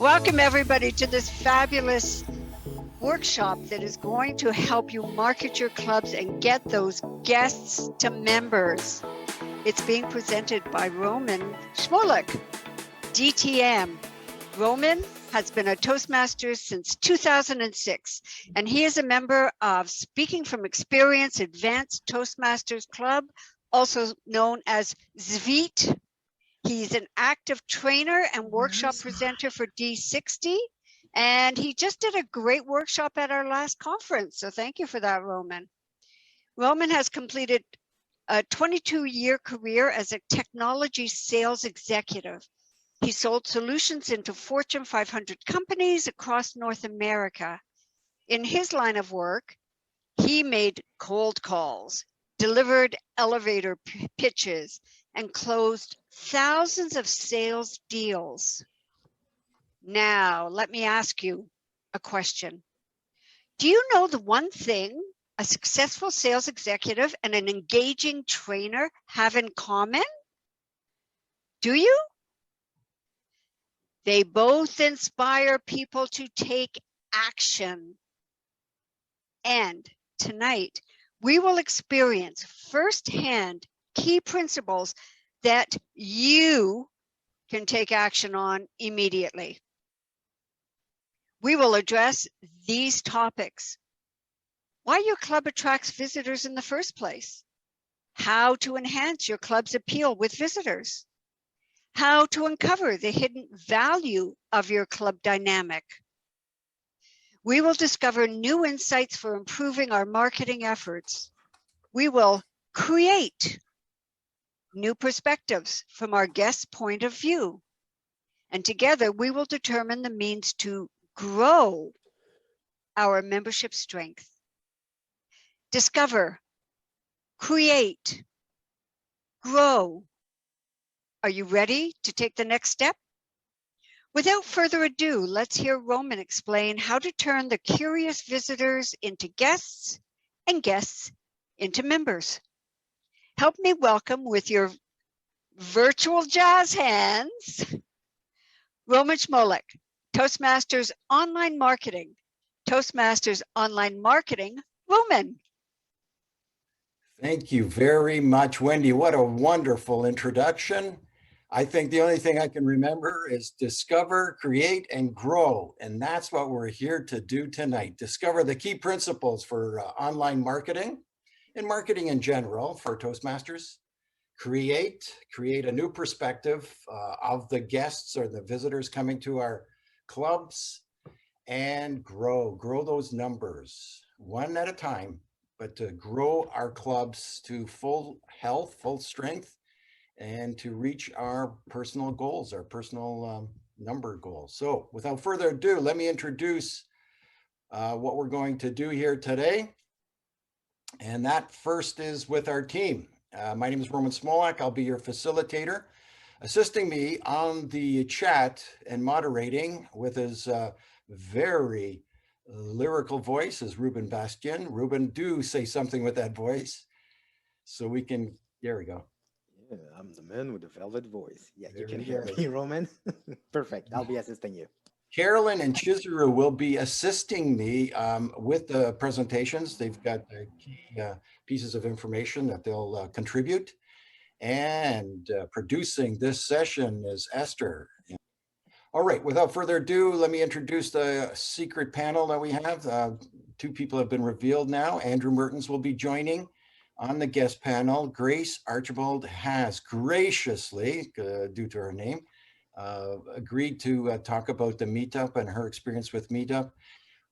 Welcome everybody to this fabulous workshop that is going to help you market your clubs and get those guests to members. It's being presented by Roman Schmolik, DTM. Roman has been a Toastmasters since 2006, and he is a member of Speaking from Experience Advanced Toastmasters Club, also known as ZVEET. He's an active trainer and workshop presenter for D60, and he just did a great workshop at our last conference. So thank you for that, Roman. Roman has completed a 22-year career as a technology sales executive. He sold solutions into Fortune 500 companies across North America. In his line of work, he made cold calls, delivered elevator pitches, and closed thousands of sales deals. Now, let me ask you a question. Do you know the one thing a successful sales executive and an engaging trainer have in common? Do you? They both inspire people to take action. And tonight, we will experience firsthand key principles that you can take action on immediately. We will address these topics: why your club attracts visitors in the first place, how to enhance your club's appeal with visitors, how to uncover the hidden value of your club dynamic. We will discover new insights for improving our marketing efforts. We will create new perspectives from our guest's point of view. And together we will determine the means to grow our membership strength. Discover, create, grow. Are you ready to take the next step? Without further ado, let's hear Roman explain how to turn the curious visitors into guests and guests into members. Help me welcome with your virtual jazz hands, Roman Schmolik, Toastmasters Online Marketing. Toastmasters Online Marketing, Roman. Thank you very much, Wendy. What a wonderful introduction. I think the only thing I can remember is discover, create, and grow. And that's what we're here to do tonight. Discover the key principles for online marketing and marketing in general for Toastmasters. Create a new perspective of the guests or the visitors coming to our clubs, and grow those numbers one at a time, but to grow our clubs to full health, full strength, and to reach our personal goals, our personal number goals. So without further ado, let me introduce what we're going to do here today. And that first is with our team. My name is Roman Schmolik. I'll be your facilitator. Assisting me on the chat and moderating with his very lyrical voice is Ruben Bastian. Ruben, do say something with that voice so we can, there we go. Yeah, I'm the man with the velvet voice. Yeah, There you can we hear go. me, Roman. Perfect. I'll be assisting you. Carolyn and Chizuru will be assisting me with the presentations. They've got key pieces of information that they'll contribute. And producing this session is Esther. All right, without further ado, let me introduce the secret panel that we have. Two people have been revealed now. Andrew Mertens will be joining on the guest panel. Grace Archibald has graciously, due to her name, agreed to talk about the meetup and her experience with meetup.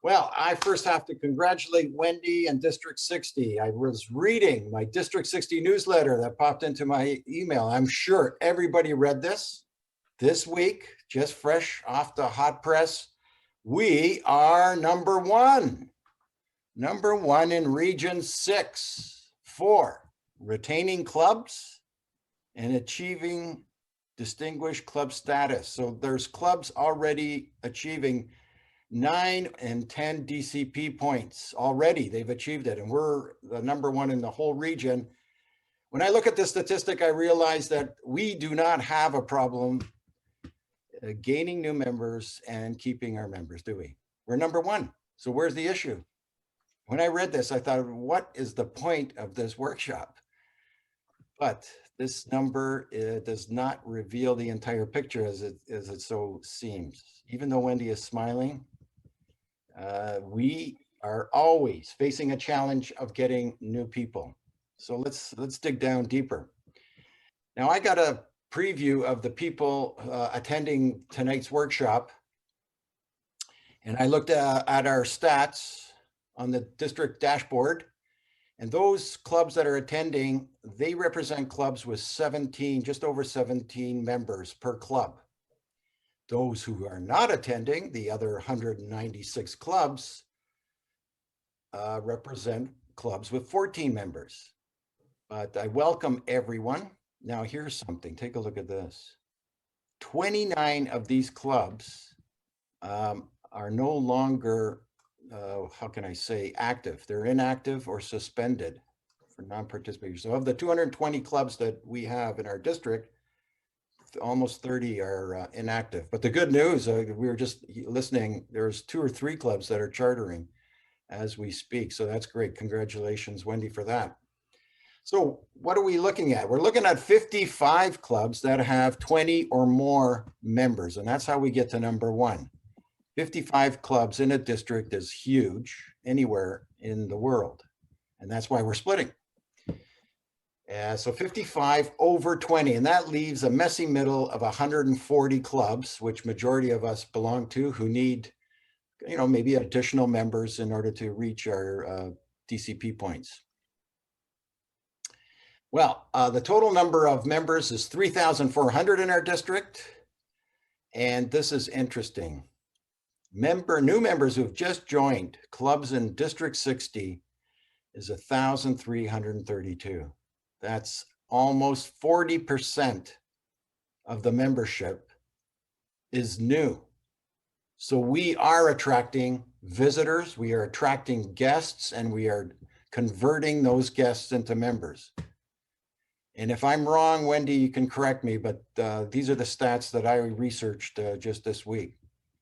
Well, I first have to congratulate Wendy and District 60. I was reading my District 60 newsletter that popped into my email. I'm sure everybody read this week, just fresh off the hot press. We are number one in Region 6 for retaining clubs and achieving distinguished club status. So there's clubs already achieving 9 and 10 DCP points already. They've achieved it, and we're the number one in the whole region. When I look at this statistic, I realize that we do not have a problem gaining new members and keeping our members, do we? We're number one. So where's the issue? When I read this, I thought, what is the point of this workshop? But this number does not reveal the entire picture as it so seems. Even though Wendy is smiling, we are always facing a challenge of getting new people. So let's dig down deeper. Now I got a preview of the people attending tonight's workshop, and I looked at our stats on the district dashboard, and those clubs that are attending, they represent clubs with 17, just over 17 members per club. Those who are not attending, the other 196 clubs, represent clubs with 14 members. But I welcome everyone. Now here's something, take a look at this. 29 of these clubs are no longer, how can I say, active. They're inactive or suspended for non-participation. So of the 220 clubs that we have in our district, almost 30 are inactive. But the good news, we were just listening, there's 2 or 3 clubs that are chartering as we speak. So that's great. Congratulations, Wendy, for that. So what are we looking at? We're looking at 55 clubs that have 20 or more members, and that's how we get to number 1. 55 clubs in a district is huge anywhere in the world, and that's why we're splitting. So 55 over 20, and that leaves a messy middle of 140 clubs, which majority of us belong to, who need, maybe additional members in order to reach our DCP points. Well, the total number of members is 3,400 in our district. And this is interesting. New members who have just joined clubs in District 60 is 1,332. That's almost 40% of the membership is new. So we are attracting visitors, we are attracting guests, and we are converting those guests into members. And if I'm wrong, Wendy, you can correct me, but these are the stats that I researched just this week.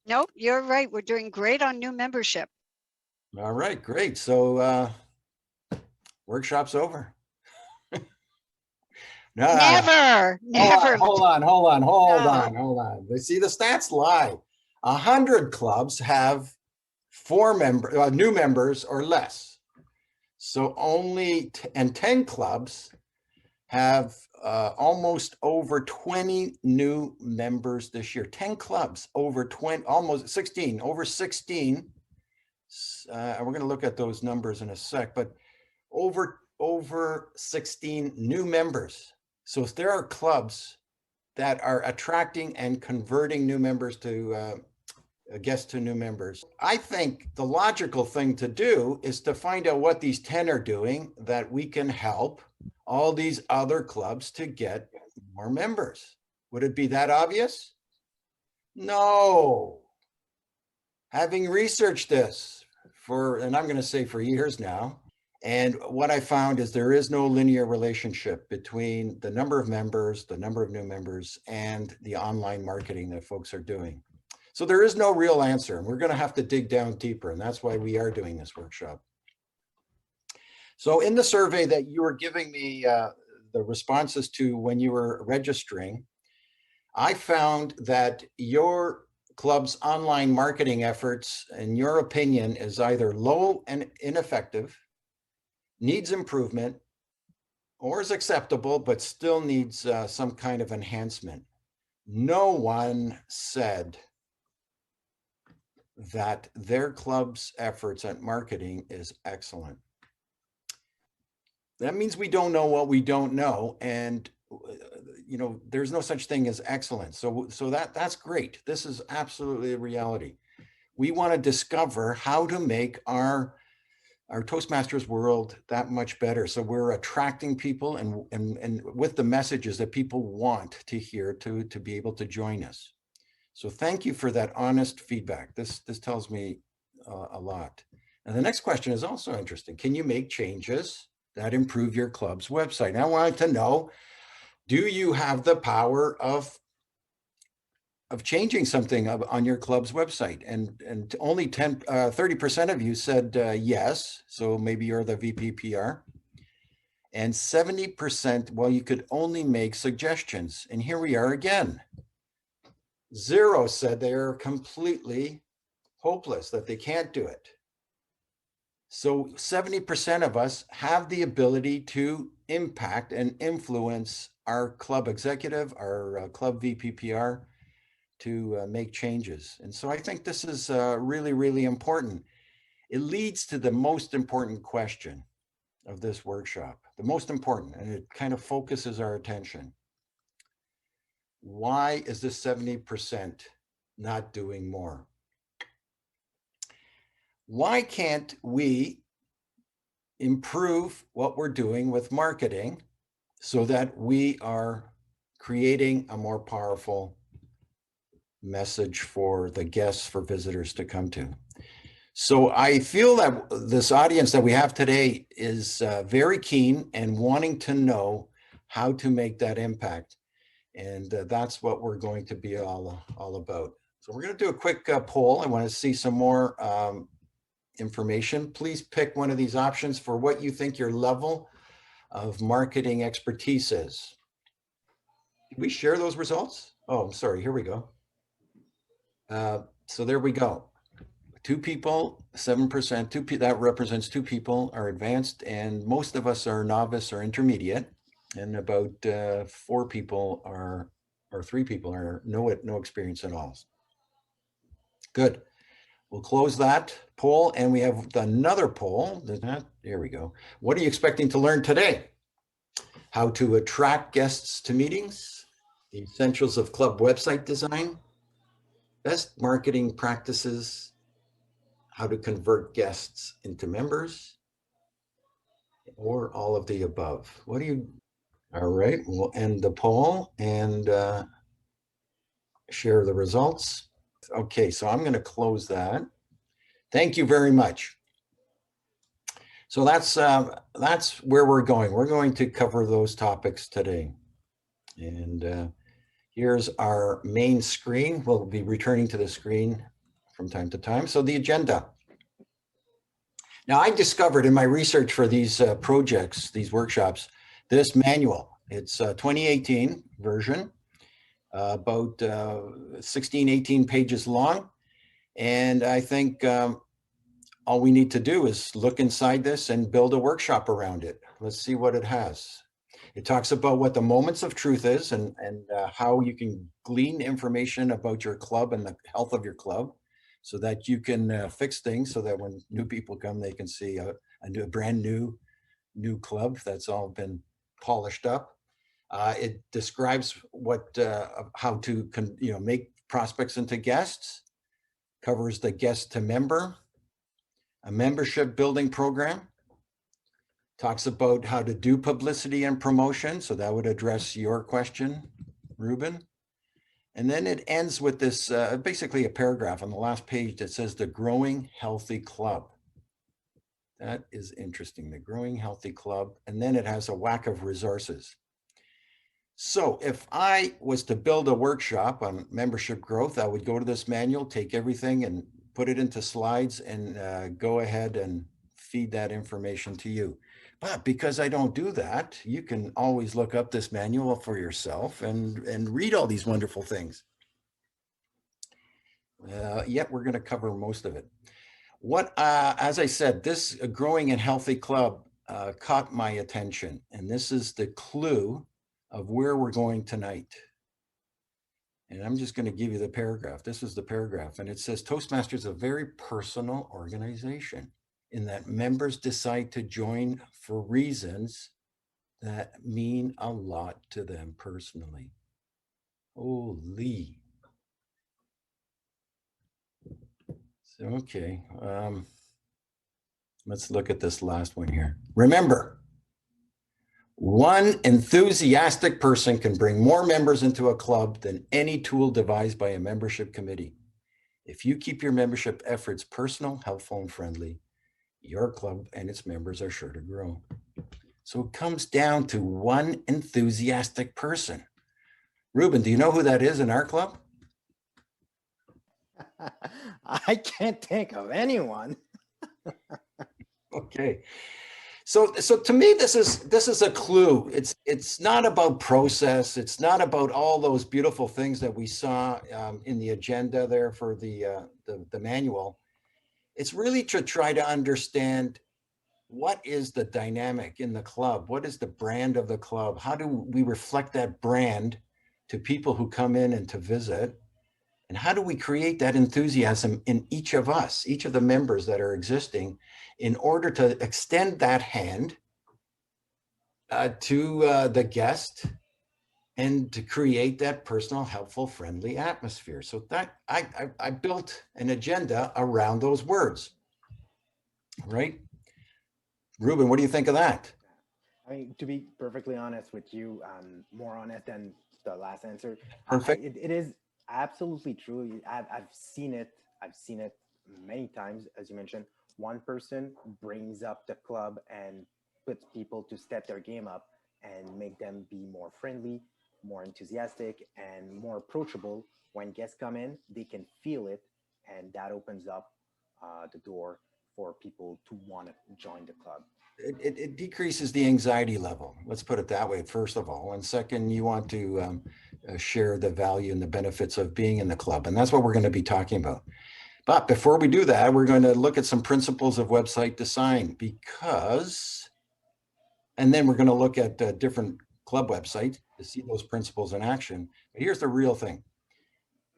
Nope, you're right. We're doing great on new membership. All right, great. So workshop's over. Never. Hold on. They see the stats lie. 100 clubs have 4 new members or less. So only 10 clubs have almost over 20 new members this year. 10 clubs over 20, almost 16, over 16. We're going to look at those numbers in a sec, but over 16 new members. So if there are clubs that are attracting and converting new members to guests to new members, I think the logical thing to do is to find out what these 10 are doing that we can help all these other clubs to get more members. Would it be that obvious? No. Having researched this and I'm going to say for years now, and what I found is there is no linear relationship between the number of members, the number of new members, and the online marketing that folks are doing. So there is no real answer, and we're going to have to dig down deeper, and that's why we are doing this workshop. So in the survey that you were giving me the responses to when you were registering, I found that your club's online marketing efforts, in your opinion, is either low and ineffective, needs improvement, or is acceptable, but still needs some kind of enhancement. No one said that their club's efforts at marketing is excellent. That means we don't know what we don't know, and there's no such thing as excellence. So that's great. This is absolutely a reality. We want to discover how to make our Toastmasters world that much better. So we're attracting people and with the messages that people want to hear to be able to join us. So thank you for that honest feedback. This tells me a lot. And the next question is also interesting. Can you make changes that improve your club's website? And I wanted to know, do you have the power of of changing something on your club's website, and only 30% of you said yes. So maybe you're the VP PR. And 70%, well, you could only make suggestions. And here we are again. 0 said they are completely hopeless, that they can't do it. So 70% of us have the ability to impact and influence our club executive, our club VPPR, to make changes. And so I think this is really, really important. It leads to the most important question of this workshop, the most important, and it kind of focuses our attention. Why is this 70% not doing more? Why can't we improve what we're doing with marketing so that we are creating a more powerful message for the guests, for visitors to come to? So I feel that this audience that we have today is very keen and wanting to know how to make that impact. And that's what we're going to be all about. So we're going to do a quick poll. I want to see some more information. Please pick one of these options for what you think your level of marketing expertise is. Did we share those results? Oh, I'm sorry. Here we go. So there we go. 2 people, 7%, that represents 2 people are advanced, and most of us are novice or intermediate, and about 4 people are, or 3 people are no experience at all. Good. We'll close that poll, and we have another poll. Here we go. What are you expecting to learn today? How to attract guests to meetings, the essentials of club website design, best marketing practices, how to convert guests into members, or all of the above. What do you, all right, we'll end the poll and share the results. Okay, so I'm gonna close that. Thank you very much. So that's where we're going. We're going to cover those topics today. And here's our main screen. We'll be returning to the screen from time to time. So the agenda. Now, I discovered in my research for these projects, these workshops, this manual. It's a 2018 version, about 16, 18 pages long. And I think all we need to do is look inside this and build a workshop around it. Let's see what it has. It talks about what the moments of truth is and how you can glean information about your club and the health of your club so that you can fix things so that when new people come, they can see a brand new club that's all been polished up. It describes how to make prospects into guests, covers the guest to member, a membership building program, talks about how to do publicity and promotion. So that would address your question, Ruben. And then it ends with this, basically a paragraph on the last page that says the growing healthy club. That is interesting, the growing healthy club. And then it has a whack of resources. So if I was to build a workshop on membership growth, I would go to this manual, take everything and put it into slides and go ahead and feed that information to you. But because I don't do that, you can always look up this manual for yourself and read all these wonderful things. Yet we're going to cover most of it. As I said, this growing and healthy club caught my attention, and this is the clue of where we're going tonight. And I'm just going to give you the paragraph. This is the paragraph, and it says Toastmasters is a very personal organization in that members decide to join for reasons that mean a lot to them personally. Holy. So, okay. Let's look at this last one here. Remember, one enthusiastic person can bring more members into a club than any tool devised by a membership committee. If you keep your membership efforts personal, helpful, and friendly, your club and its members are sure to grow. So it comes down to one enthusiastic person. Ruben, do you know who that is in our club? I can't think of anyone. Okay. So to me, this is a clue. It's not about process. It's not about all those beautiful things that we saw in the agenda there for the manual. It's really to try to understand what is the dynamic in the club? What is the brand of the club? How do we reflect that brand to people who come in and to visit? And how do we create that enthusiasm in each of us, each of the members that are existing, in order to extend that hand to the guest and to create that personal, helpful, friendly atmosphere? So that I built an agenda around those words, right? Ruben, what do you think of that? I mean, to be perfectly honest with you, more honest than the last answer. Perfect. It is absolutely true. I've seen it. I've seen it many times, as you mentioned. One person brings up the club and puts people to step their game up and make them be more friendly, more enthusiastic, and more approachable. When guests come in, they can feel it, and that opens up the door for people to want to join the club. It decreases the anxiety level. Let's put it that way, first of all. And second, you want to share the value and the benefits of being in the club. And that's what we're going to be talking about. But before we do that, we're going to look at some principles of website design and then we're going to look at different club websites to see those principles in action. But here's the real thing.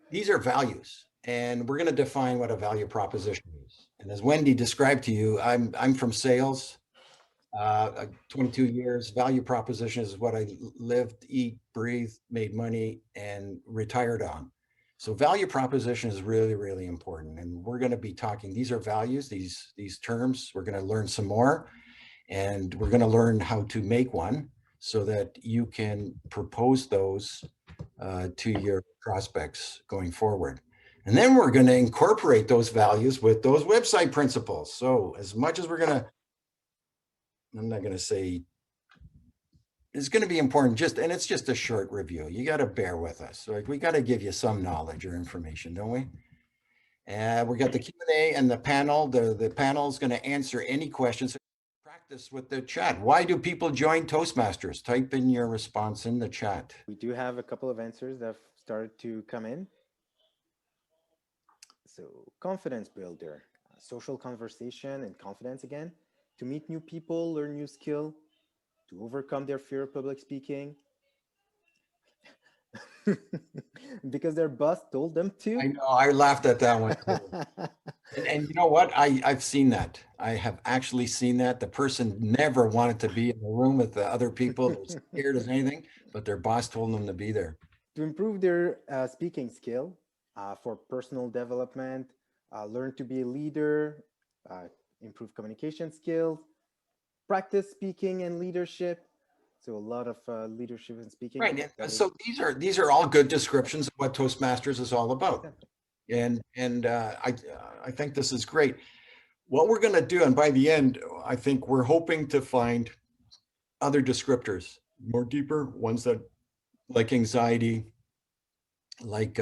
These are values, and we're going to define what a value proposition is. And as Wendy described to you, I'm from sales. 22 years. Value proposition is what I lived, eat, breathe, made money, and retired on. So value proposition is really, really important. And we're going to be talking, these are values, these terms. We're going to learn some more, and we're going to learn how to make one so that you can propose those to your prospects going forward. And then we're going to incorporate those values with those website principles. So as much as we're going to, I'm not going to say it's going to be important, and it's just a short review. You got to bear with us. Like, we got to give you some knowledge or information, don't we? And we got the Q&A and the panel. The panel is going to answer any questions. Practice with the chat. Why do people join Toastmasters? Type in your response in the chat. We do have a couple of answers that have started to come in. So, confidence builder, social conversation and confidence again, to meet new people, learn new skill, to overcome their fear of public speaking. Because their boss told them to. I know, I laughed at that one too. And you know what? I've seen that. I have actually seen that. The person never wanted to be in the room with the other people. They're scared as anything, but their boss told them to be there. To improve their speaking skill, for personal development, learn to be a leader, improve communication skills, practice speaking and leadership. So a lot of leadership and speaking. Right. So these are all good descriptions of what Toastmasters is all about. And I think this is great. What we're going to do, and by the end, I think we're hoping to find other descriptors, more deeper ones that, like anxiety, like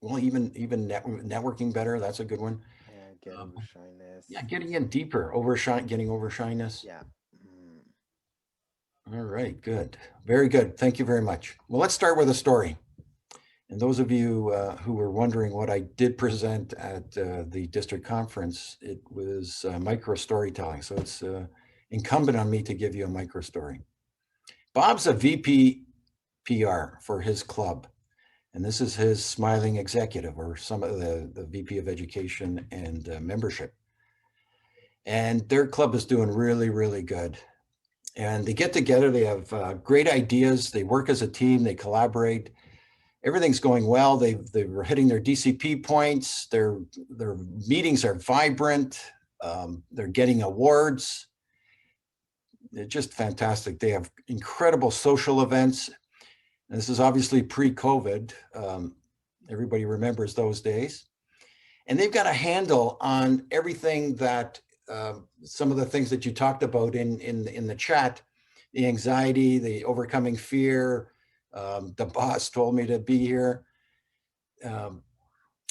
well, even networking better. That's a good one. Yeah, get over shyness. Yeah, getting in deeper, getting over shyness. Yeah. All right, good. Very good. Thank you very much. Well, let's start with a story. And those of you who were wondering what I did present at the district conference, it was micro storytelling. So it's incumbent on me to give you a micro story. Bob's a VP PR for his club. And this is his smiling executive, or some of the VP of education and membership. And their club is doing really, really good. And they get together, they have great ideas, they work as a team, they collaborate. Everything's going well. They're hitting their DCP points. Their meetings are vibrant. They're getting awards. They're just fantastic. They have incredible social events. And this is obviously pre-COVID. Everybody remembers those days. And they've got a handle on everything that some of the things that you talked about in the chat, the anxiety, the overcoming fear. The boss told me to be here.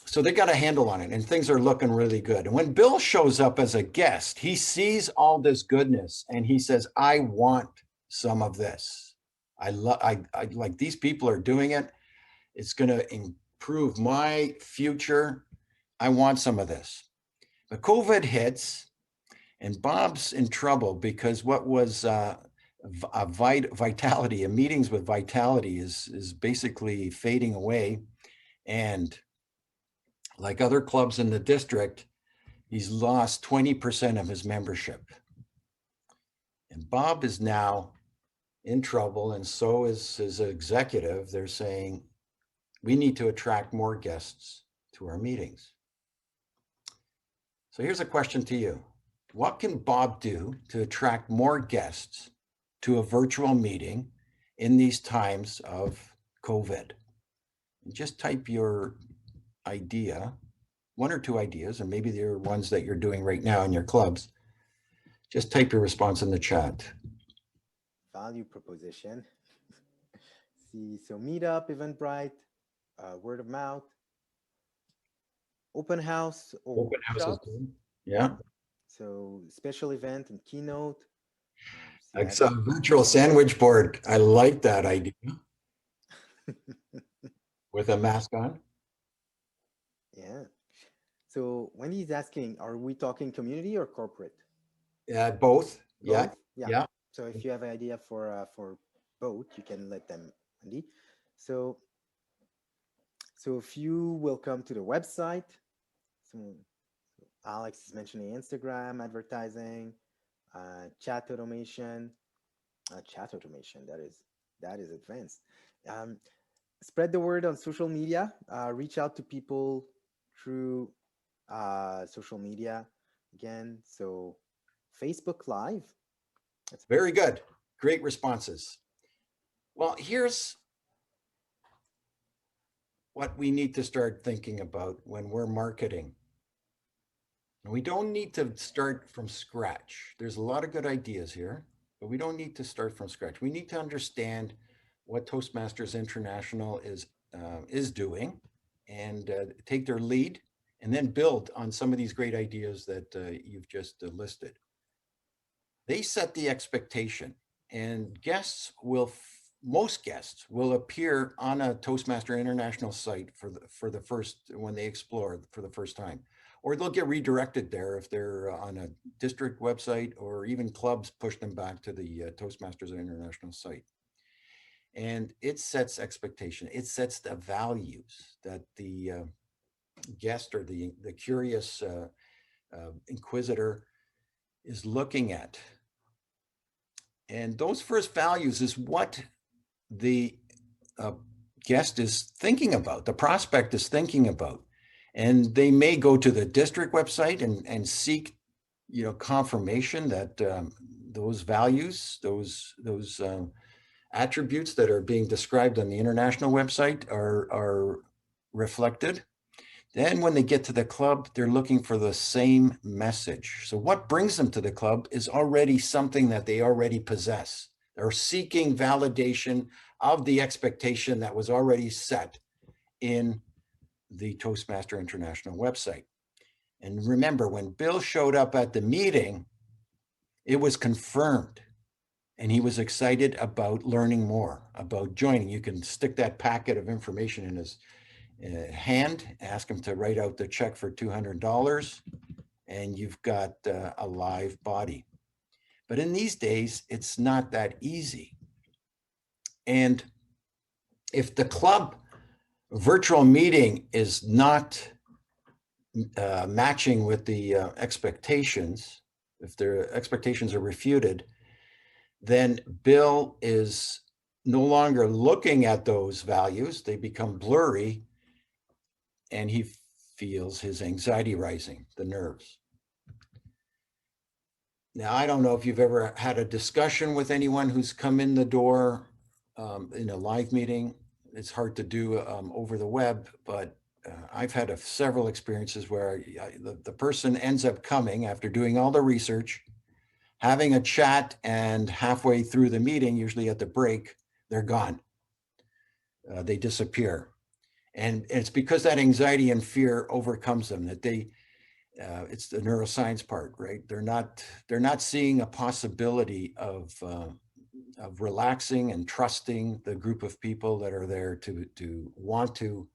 So they got a handle on it and things are looking really good. And when Bill shows up as a guest, he sees all this goodness and he says, I want some of this. I like these people are doing it. It's going to improve my future. I want some of this. But COVID hits and Bob's in trouble because what was vitality and meetings with vitality is basically fading away. And like other clubs in the district, he's lost 20% of his membership. And Bob is now in trouble, and so is his executive. They're saying, we need to attract more guests to our meetings. So here's a question to you. What can Bob do to attract more guests to a virtual meeting in these times of COVID? And just type your idea, one or two ideas, and maybe they're ones that you're doing right now in your clubs. Just type your response in the chat. Value proposition. See, so meetup, Eventbrite, word of mouth, open house or Open house is workshops. good. Yeah. So special event and keynote. Like some virtual sandwich board. I like that idea. With a mask on. Yeah. So Wendy's asking, are we talking community or corporate? Yeah, both. Yeah. Both? Yeah. So if you have an idea for both, you can let them, Wendy. So if you will come to the website, so Alex is mentioning Instagram advertising, chat automation. Chat automation, that is advanced. Spread the word on social media. Reach out to people through social media again. So Facebook Live. That's very good. Great responses. Well, here's what we need to start thinking about when we're marketing. We don't need to start from scratch. There's a lot of good ideas here, but we don't need to start from scratch. We need to understand what Toastmasters International is doing and take their lead and then build on some of these great ideas that you've just listed. They set the expectation, and most guests will appear on a Toastmaster International site for the first, when they explore for the first time, or they'll get redirected there if they're on a district website, or even clubs push them back to the Toastmasters International site. And it sets expectation. It sets the values that the guest or the curious inquisitor is looking at. And those first values is what the guest is thinking about, the prospect is thinking about. And they may go to the district website and seek, confirmation that those values, those attributes that are being described on the international website are reflected. Then when they get to the club, they're looking for the same message. So what brings them to the club is already something that they already possess. They're seeking validation of the expectation that was already set in the Toastmaster International website. And remember, when Bill showed up at the meeting, it was confirmed. And he was excited about learning more, about joining. You can stick that packet of information in his hand, ask him to write out the check for $200, and you've got a live body. But in these days, it's not that easy. And if the club virtual meeting is not matching with the expectations, if their expectations are refuted, then Bill is no longer looking at those values. They become blurry, and he feels his anxiety rising, the nerves. Now, I don't know if you've ever had a discussion with anyone who's come in the door in a live meeting. It's hard to do over the web, but I've had several experiences where the person ends up coming after doing all the research, having a chat, and halfway through the meeting, usually at the break, they're gone. They disappear. And it's because that anxiety and fear overcomes them that they, it's the neuroscience part, right? They're not seeing a possibility of relaxing and trusting the group of people that are there to want to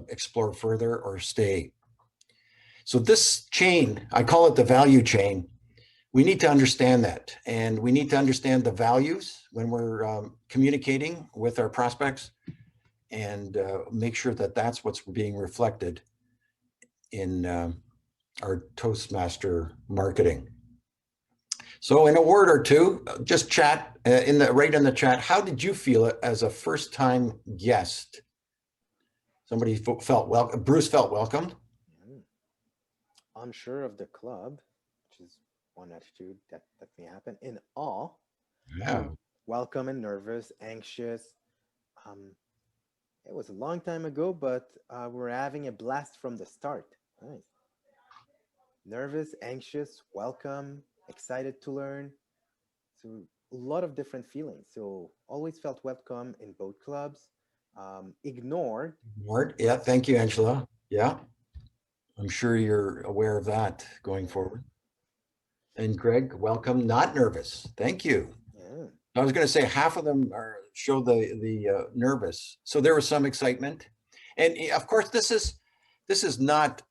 explore further or stay. So this chain, I call it the value chain. We need to understand that, and we need to understand the values when we're communicating with our prospects, and make sure that that's what's being reflected in our Toastmaster marketing. So in a word or two, just chat right in the chat. How did you feel it as a first-time guest? Somebody felt welcome. Bruce felt welcomed. Unsure of the club, which is one attitude that may happen. In awe, Yeah. Welcome and nervous, anxious. It was a long time ago, but we're having a blast from the start. Nice. Nervous, anxious, welcome, excited to learn. So a lot of different feelings. So always felt welcome in both clubs. Ignored. Yeah, thank you, Angela. Yeah, I'm sure you're aware of that going forward. And Greg, welcome. Not nervous. Thank you. Yeah. I was going to say half of them show the nervous. So there was some excitement, and of course this is not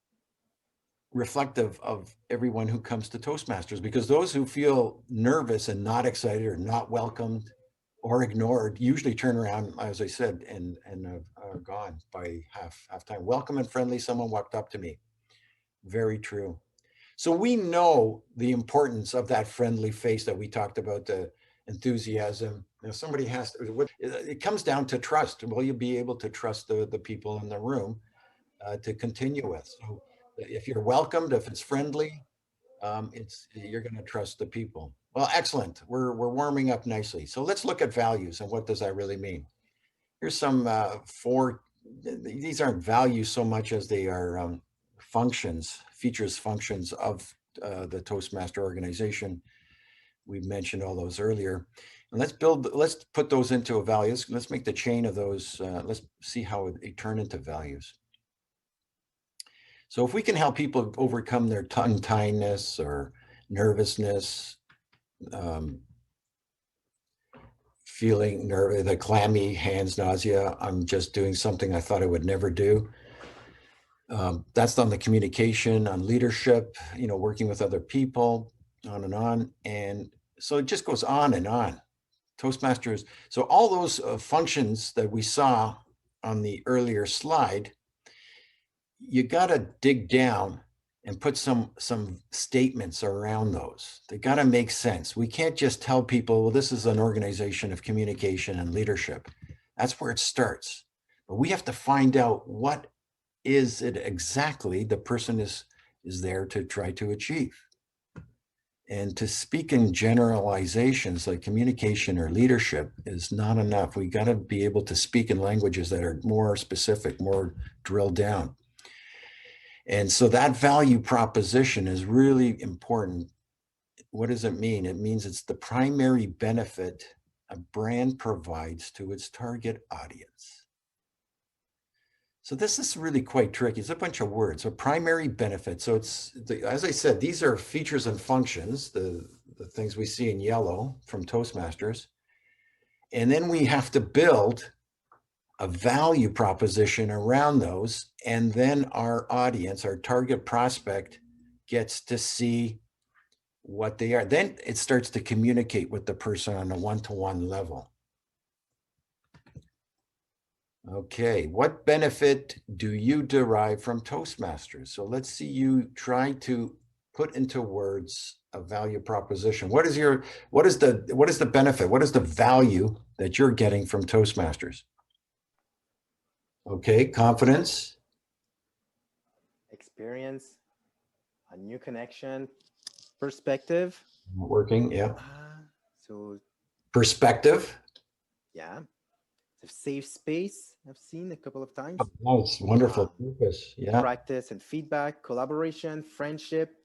reflective of everyone who comes to Toastmasters, because those who feel nervous and not excited or not welcomed or ignored usually turn around, as I said, and are gone by half time. Welcome and friendly. Someone walked up to me. Very true. So we know the importance of that friendly face that we talked about, the enthusiasm. You know, somebody has to, it comes down to trust. Will you be able to trust the people in the room to continue with? So if you're welcomed, if it's friendly, you're going to trust the people. Well, excellent. We're warming up nicely. So let's look at values and what does that really mean? Here's some four. These aren't values so much as they are functions, functions of the Toastmaster organization. We mentioned all those earlier. And let's put those into a values. Let's make the chain of those. Let's see how they turn into values. So if we can help people overcome their tongue-tiedness or nervousness, feeling nervous, the clammy hands, nausea, I'm just doing something I thought I would never do. That's on the communication, on leadership, working with other people, on and on. And so it just goes on and on. Toastmasters. So all those functions that we saw on the earlier slide, you got to dig down and put some statements around those. They got to make sense. We can't just tell people, well, this is an organization of communication and leadership. That's where it starts. But we have to find out what is it exactly the person is there to try to achieve. And to speak in generalizations like communication or leadership is not enough. We got to be able to speak in languages that are more specific, more drilled down. And so that value proposition is really important. What does it mean? It means it's the primary benefit a brand provides to its target audience. So this is really quite tricky. It's a bunch of words. So primary benefit. So it's, as I said, these are features and functions, the things we see in yellow from Toastmasters. And then we have to build a value proposition around those. And then our audience, our target prospect, gets to see what they are. Then it starts to communicate with the person on a one-to-one level. Okay, what benefit do you derive from Toastmasters? So let's see you try to put into words a value proposition. What is the benefit? What is the value that you're getting from Toastmasters? Okay, confidence. Experience, a new connection, perspective. Working, yeah. So perspective. Yeah. It's a safe space I've seen a couple of times. Oh, it's wonderful. Purpose. Yeah. Practice and feedback, collaboration, friendship,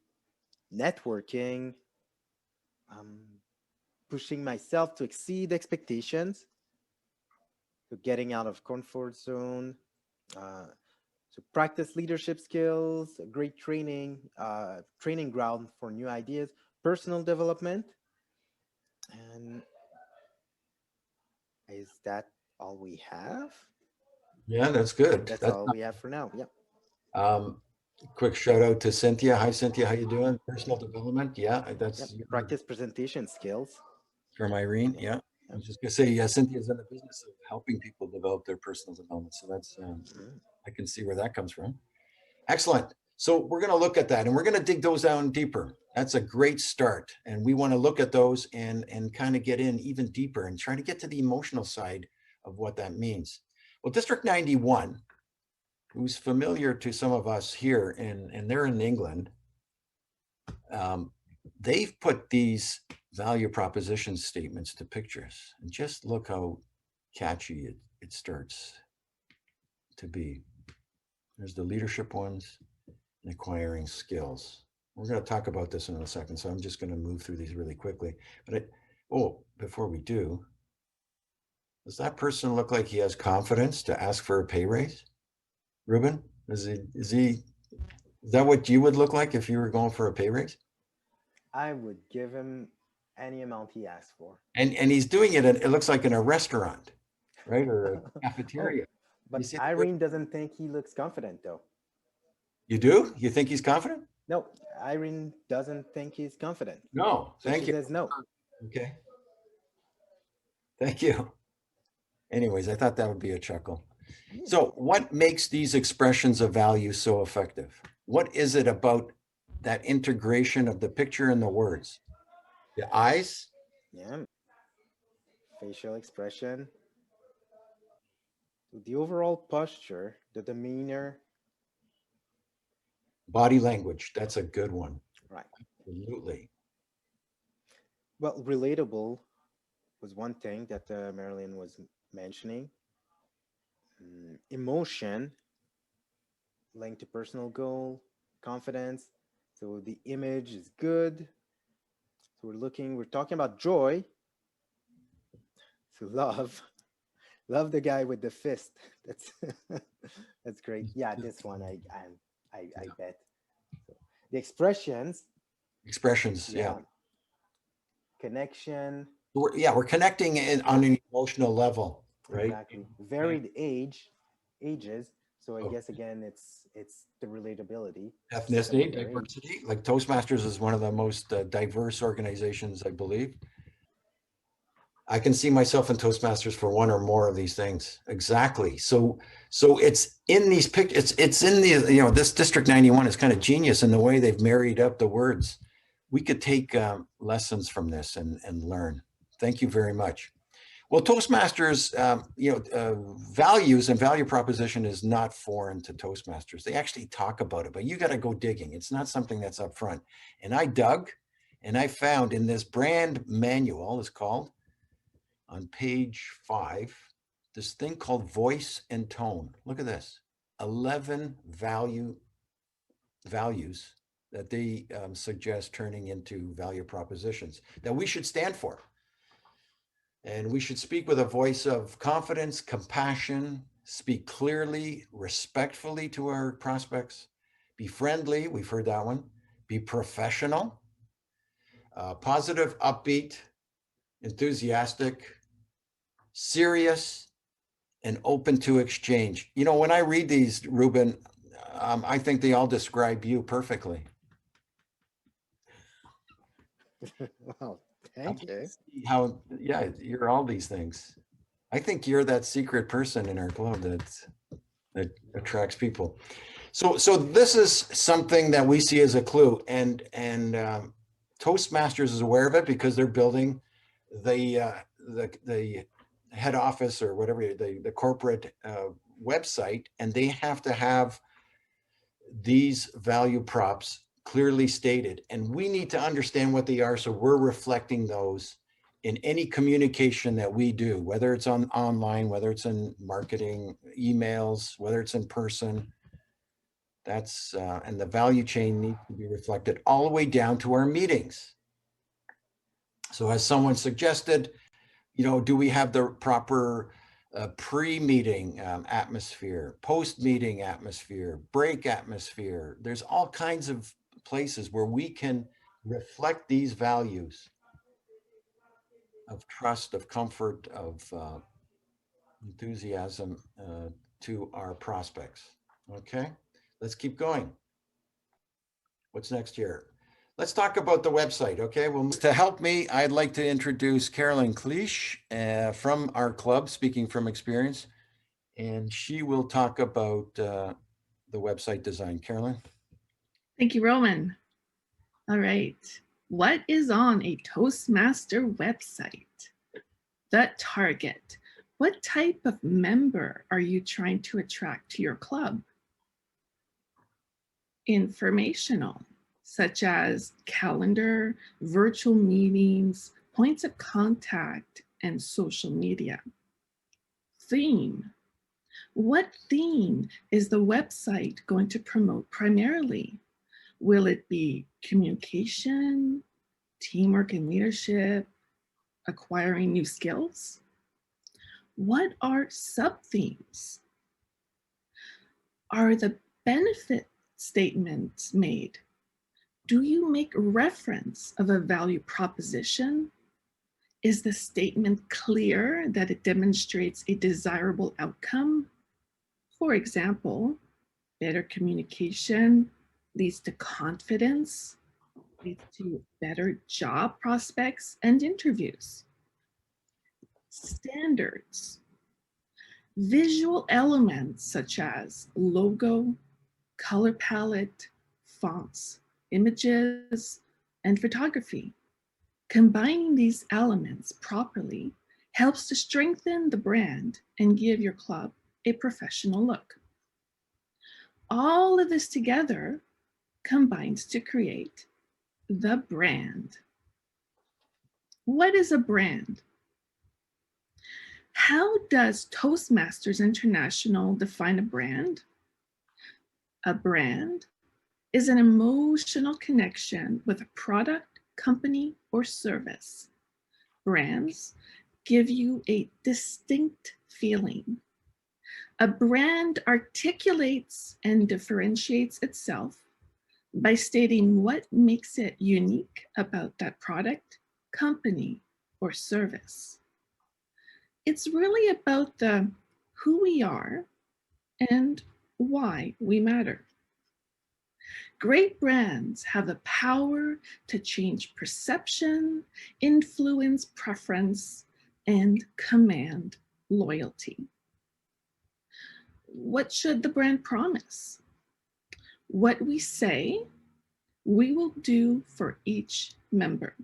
networking, pushing myself to exceed expectations, so getting out of comfort zone, So practice leadership skills, great training, training ground for new ideas, personal development. And is that all we have? Yeah, that's good. That's That's all we have for now. Yeah. um, quick shout out to Cynthia. Hi, Cynthia. How you doing? Personal development. Yeah, Yep. that's Practice presentation skills. from Irene. Yeah. I Yep. was just gonna say, yeah, Cynthia's in the business of helping people develop their personal development. So that's Mm. I can see where that comes from. Excellent. So we're going to look at that and we're going to dig those down deeper. That's a great start. And we want to look at those and kind of get in even deeper and try to get to the emotional side of what that means. Well, District 91, who's familiar to some of us here, and they're in England, they've put these value proposition statements to pictures. And just look how catchy it starts to be. There's the leadership ones. And acquiring skills. We're going to talk about this in a second, so I'm just going to move through these really quickly. But before we do, does that person look like he has confidence to ask for a pay raise? Ruben, is that what you would look like if you were going for a pay raise? I would give him any amount he asks for. And he's doing it, it looks like in a restaurant, right? Or a Oh, cafeteria. but Irene doesn't think he looks confident, though. You do? You think he's confident? No, Irene doesn't think he's confident. No, So thank she you. says no. Okay. Thank you. Anyways, I thought that would be a chuckle. So what makes these expressions of value so effective? What is it about that integration of the picture and the words? The eyes, Yeah. Facial expression, the overall posture, the demeanor. body language, that's a good one. Right. Absolutely. Well, relatable was one thing that Marilyn was mentioning. Emotion linked to personal goal, confidence. So the image is good. So we're talking about joy. So love the guy with the fist. That's that's great. Yeah, this one I bet. So the expressions. Expressions, yeah. Connection. We're connecting on an emotional level, right? Exactly. Varied ages. So I guess again, it's the relatability. Ethnicity, diversity. Like Toastmasters is one of the most diverse organizations, I believe. I can see myself in Toastmasters for one or more of these things. Exactly. So it's in these pictures. It's in the this District 91 is kind of genius in the way they've married up the words. We could take lessons from this and learn. Thank you very much. Well, Toastmasters, values and value proposition is not foreign to Toastmasters. They actually talk about it, but you got to go digging. It's not something that's up front. And I dug, and I found in this brand manual, it's called, on page 5, this thing called voice and tone. Look at this, 11 values that they suggest turning into value propositions that we should stand for. And we should speak with a voice of confidence, compassion, speak clearly, respectfully to our prospects, be friendly, we've heard that one, be professional, positive, upbeat, enthusiastic, serious, and open to exchange. When I read these, Ruben, I think they all describe you perfectly. Wow, thank you. You're all these things. I think you're that secret person in our club that attracts people. So this is something that we see as a clue, and Toastmasters is aware of it because they're building the head office or whatever, the corporate website, and they have to have these value props clearly stated, and we need to understand what they are, so we're reflecting those in any communication that we do, whether it's online, whether it's in marketing, emails, whether it's in person. That's and the value chain needs to be reflected all the way down to our meetings. So as someone suggested, do we have the proper a pre-meeting atmosphere, post-meeting atmosphere, break atmosphere. There's all kinds of places where we can reflect these values of trust, of comfort, of enthusiasm to our prospects. Okay, let's keep going. What's next here? Let's talk about the website. Okay, well, to help me, I'd like to introduce Carolyn Cleach from our club, Speaking from Experience, and she will talk about the website design. Carolyn? Thank you, Roman. All right. What is on a Toastmaster website? The target. What type of member are you trying to attract to your club? Informational, such as calendar, virtual meetings, points of contact, and social media. Theme. What theme is the website going to promote primarily? Will it be communication, teamwork and leadership, acquiring new skills? What are sub-themes? Are the benefit statements made? Do you make reference of a value proposition? Is the statement clear that it demonstrates a desirable outcome? For example, better communication leads to confidence, leads to better job prospects and interviews. Standards. Visual elements such as logo, color palette, fonts, images, and photography. Combining these elements properly helps to strengthen the brand and give your club a professional look. All of this together combines to create the brand. What is a brand? How does Toastmasters International define a brand? A brand is an emotional connection with a product, company, or service. Brands give you a distinct feeling. A brand articulates and differentiates itself by stating what makes it unique about that product, company, or service. It's really about the who we are and why we matter. Great brands have the power to change perception, influence preference, and command loyalty. What should the brand promise? What we say, we will do for each member.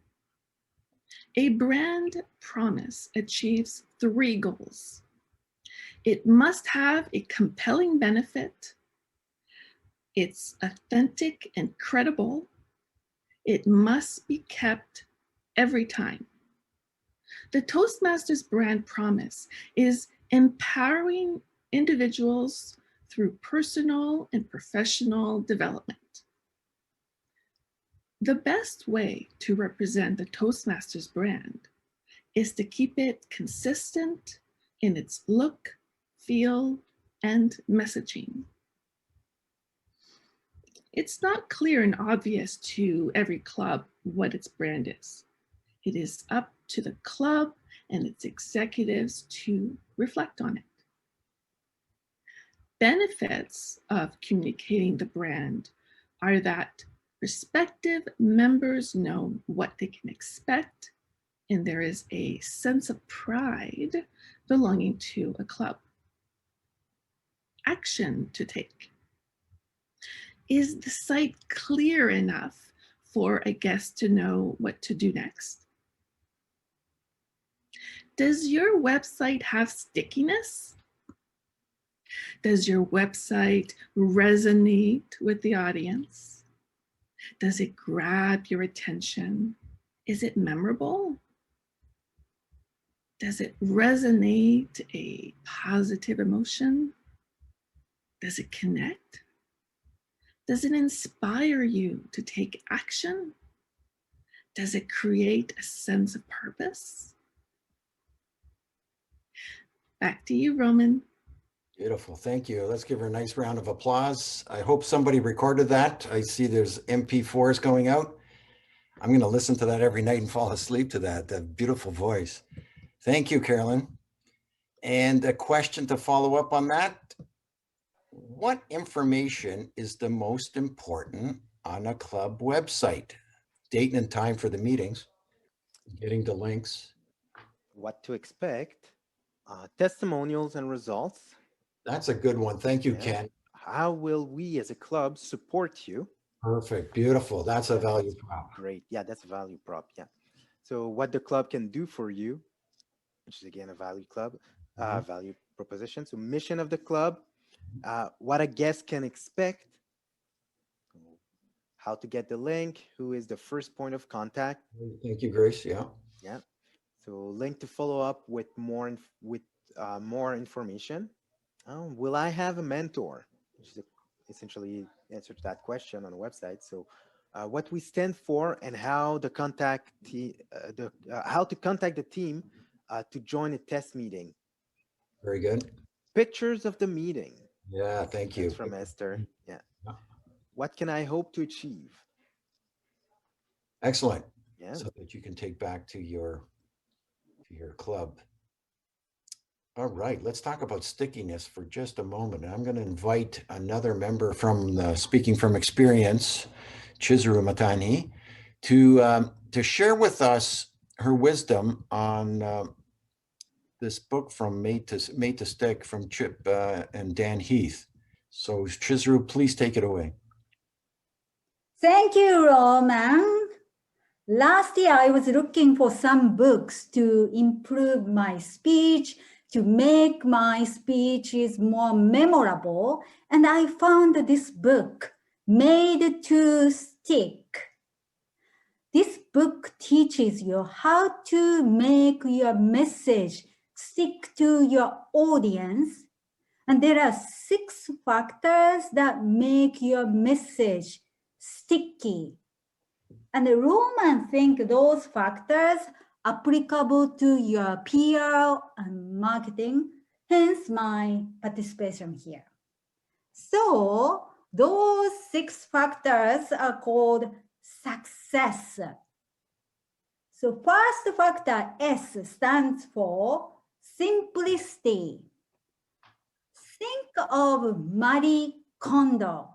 A brand promise achieves 3 goals. It must have a compelling benefit. It's authentic and credible. It must be kept every time. The Toastmasters brand promise is empowering individuals through personal and professional development. The best way to represent the Toastmasters brand is to keep it consistent in its look, feel, and messaging. It's not clear and obvious to every club what its brand is. It is up to the club and its executives to reflect on it. Benefits of communicating the brand are that prospective members know what they can expect, and there is a sense of pride belonging to a club. Action to take. Is the site clear enough for a guest to know what to do next? Does your website have stickiness? Does your website resonate with the audience? Does it grab your attention? Is it memorable? Does it resonate a positive emotion? Does it connect? Does it inspire you to take action? Does it create a sense of purpose? Back to you, Roman. Beautiful. Thank you. Let's give her a nice round of applause. I hope somebody recorded that. I see there's MP4s going out. I'm going to listen to that every night and fall asleep to that. That beautiful voice. Thank you, Carolyn. And a question to follow up on that. What information is the most important on a club website? Date and time for the meetings, getting the links. What to expect, testimonials and results. That's a good one. Thank you, Yeah. Ken. How will we as a club support you? Perfect. Beautiful. That's a value prop. Great. Yeah, that's a value prop. Yeah. So what the club can do for you, which is again a value club, value proposition. So mission of the club, what a guest can expect, how to get the link, who is the first point of contact. Thank you, Grace. Yeah. Yeah. So link to follow up with more information. Will I have a mentor? Which is essentially answer to that question on the website. So what we stand for and how to contact the team to join a test meeting. Very good. Pictures of the meeting. Yeah, thank you. That's from Esther. Yeah. What can I hope to achieve? Excellent. Yeah. So that you can take back to your club. All right, let's talk about stickiness for just a moment. I'm going to invite another member from Speaking from Experience, Chizuru Matani, to share with us her wisdom on this book from Made to Stick from Chip and Dan Heath. So Chizuru, please take it away. Thank you, Roman. Last year, I was looking for some books to improve my speech, to make my speeches more memorable, and I found this book, Made to Stick. This book teaches you how to make your message stick to your audience, and there are 6 factors that make your message sticky. And Roman think those factors applicable to your PR and marketing, hence my participation here. So those 6 factors are called success. So first factor, S, stands for simplicity. Think of Marie Kondo.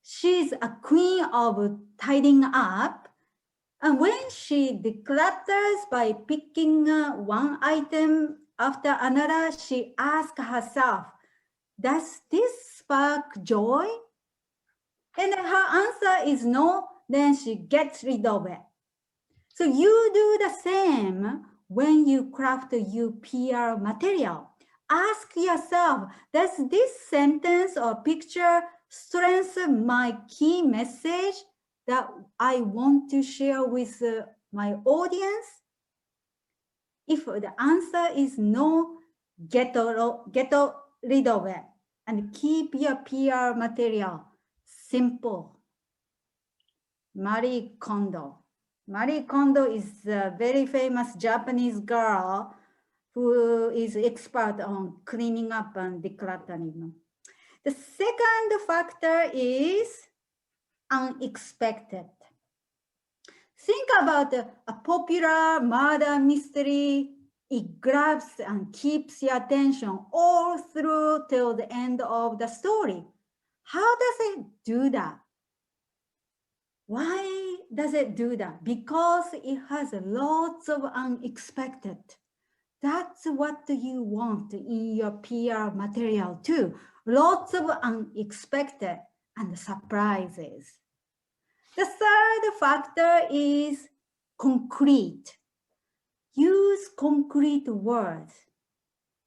She's a queen of tidying up. And when she declutters by picking one item after another, she asks herself, does this spark joy? And her answer is no, then she gets rid of it. So you do the same when you craft your PR material. Ask yourself, does this sentence or picture strengthen my key message that I want to share with my audience? If the answer is no, get rid of it and keep your PR material simple. Marie Kondo. Marie Kondo is a very famous Japanese girl who is expert on cleaning up and decluttering. The second factor is unexpected. Think about a popular murder mystery. It grabs and keeps your attention all through till the end of the story. How does it do that? Why does it do that? Because it has lots of unexpected. That's what you want in your PR material too. Lots of unexpected and surprises. The third factor is concrete. Use concrete words.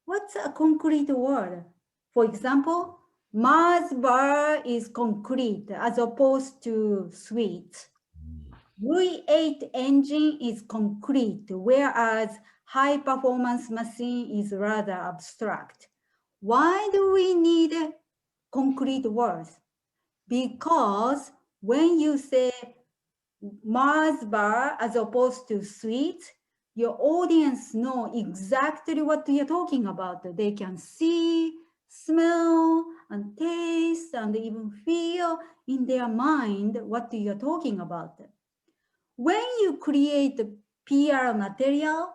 What's a concrete word? For example, Mars bar is concrete as opposed to sweet. V8 engine is concrete, whereas high performance machine is rather abstract. Why do we need concrete words? Because when you say Mars bar as opposed to sweet, your audience know exactly what you're talking about. They can see, smell, and taste, and even feel in their mind what you're talking about. When you create PR material,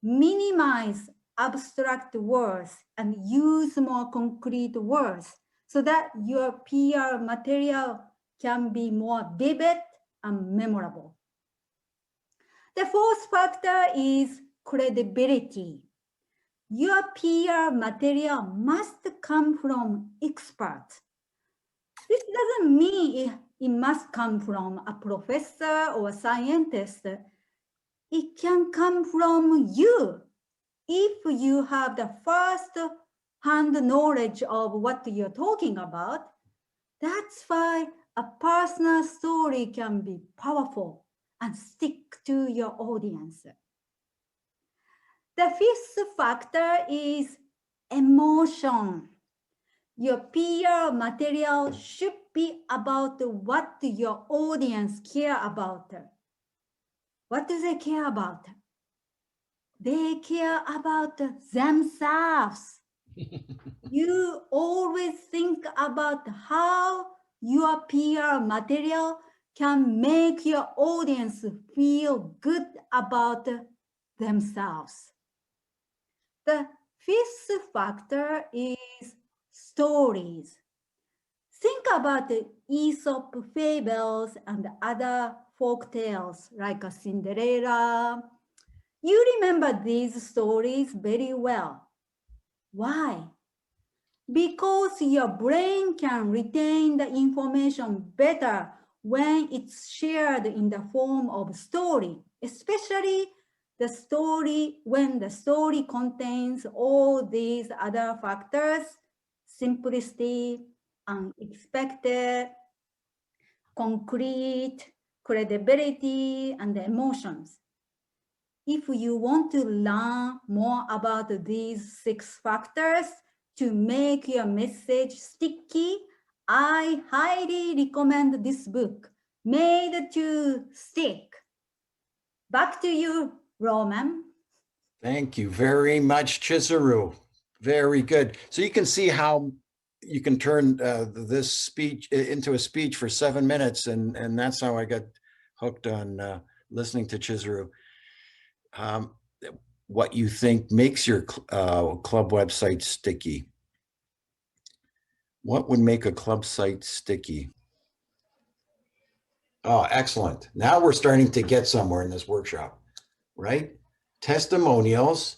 minimize abstract words and use more concrete words so that your PR material can be more vivid and memorable. The fourth factor is credibility. Your PR material must come from experts. This doesn't mean it must come from a professor or a scientist. It can come from you. If you have the first-hand knowledge of what you're talking about, that's why a personal story can be powerful and stick to your audience. The fifth factor is emotion. Your PR material should be about what your audience care about. What do they care about? They care about themselves. You always think about how your PR material can make your audience feel good about themselves. The fifth factor is stories. Think about the Aesop fables and other folk tales like a Cinderella. You remember these stories very well. Why? Because your brain can retain the information better when it's shared in the form of story, especially the story when the story contains all these other factors: simplicity, unexpected, concrete, credibility, and emotions. If you want to learn more about these 6 factors to make your message sticky, I highly recommend this book, Made to Stick. Back to you, Roman. Thank you very much, Chizuru. Very good. So you can see how you can turn this speech into a speech for 7 minutes, and that's how I got hooked on listening to Chizuru. What you think makes your club website sticky? What would make a club site sticky? Oh, excellent. Now we're starting to get somewhere in this workshop, right? Testimonials,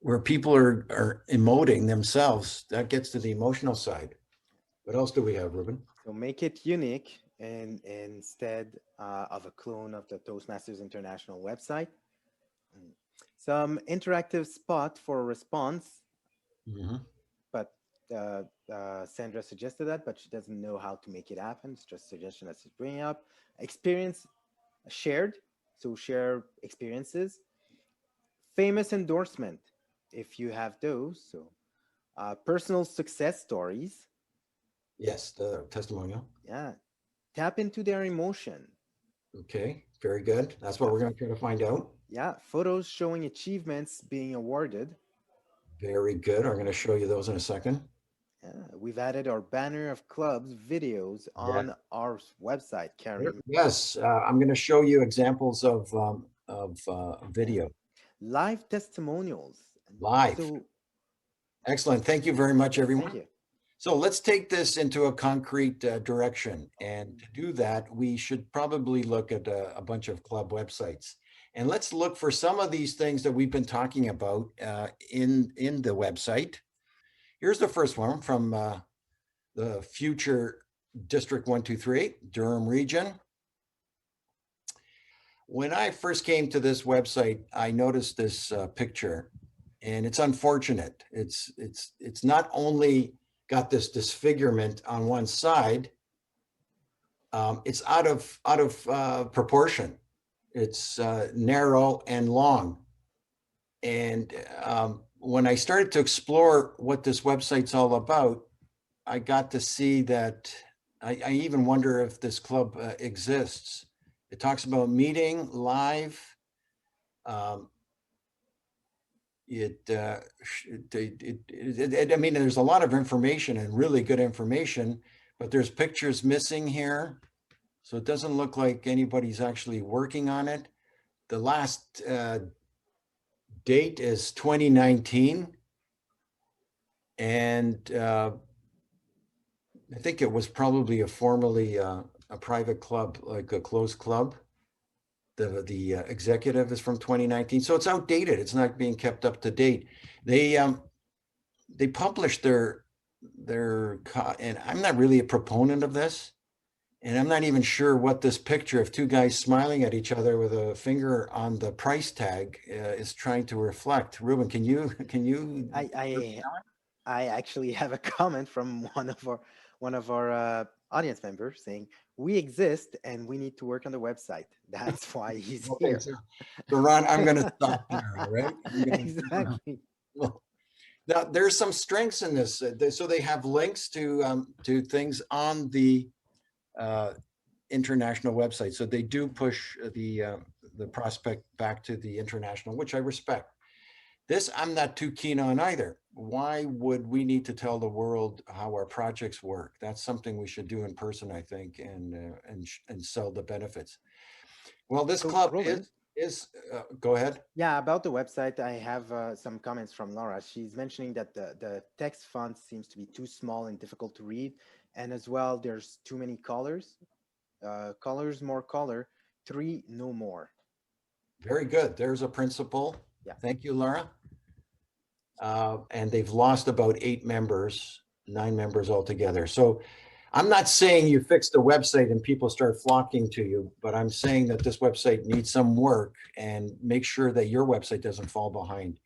where people are emoting themselves, that gets to the emotional side. What else do we have, Ruben? So make it unique, and instead of a clone of the Toastmasters International website. Some interactive spot for response, but Sandra suggested that, but she doesn't know how to make it happen. It's just a suggestion that she's bringing up. Experience shared, so share experiences. Famous endorsement, if you have those. So personal success stories. Yes, the testimonial. Yeah. Tap into their emotion. Okay, very good. That's what we're going to try to find out. Yeah. Photos showing achievements being awarded. Very good. I'm going to show you those in a second. Yeah. We've added our banner of clubs videos on our website, Karim. Yes, I'm going to show you examples of video. Live testimonials. Live. So, excellent. Thank you very much, everyone. thank you. So let's take this into a concrete direction. And to do that, we should probably look at a bunch of club websites. And let's look for some of these things that we've been talking about in the website. Here's the first one from the future District 123, Durham region. When I first came to this website, I noticed this picture, and it's unfortunate. It's not only got this disfigurement on one side, it's out of proportion. It's narrow and long. And when I started to explore what this website's all about, I got to see that I even wonder if this club exists. It talks about meeting live, I mean, there's a lot of information and really good information, but there's pictures missing here. So it doesn't look like anybody's actually working on it. The last date is 2019. And I think it was probably formerly a private club, like a closed club. The executive is from 2019, so it's outdated. It's not being kept up to date. They published their and I'm not really a proponent of this, and I'm not even sure what this picture of two guys smiling at each other with a finger on the price tag is trying to reflect. Ruben, can you? I actually have a comment from one of our audience members saying, "We exist and we need to work on the website." That's why he's here. So Ron, I'm going to stop there. All right. Exactly. Well, now there's some strengths in this. So they have links to things on the international website. So they do push the prospect back to the international, which I respect. This I'm not too keen on either. Why would we need to tell the world how our projects work? That's something we should do in person, I think, and sell the benefits. Well, this club is go ahead. Yeah, about the website, I have some comments from Laura. She's mentioning that the text font seems to be too small and difficult to read. And as well, there's too many colors. Colors, more color, 3, no more. Very good. There's a principle. Yeah. Thank you, Laura. And they've lost about 8 members, 9 members altogether. So I'm not saying you fix the website and people start flocking to you, but I'm saying that this website needs some work and make sure that your website doesn't fall behind.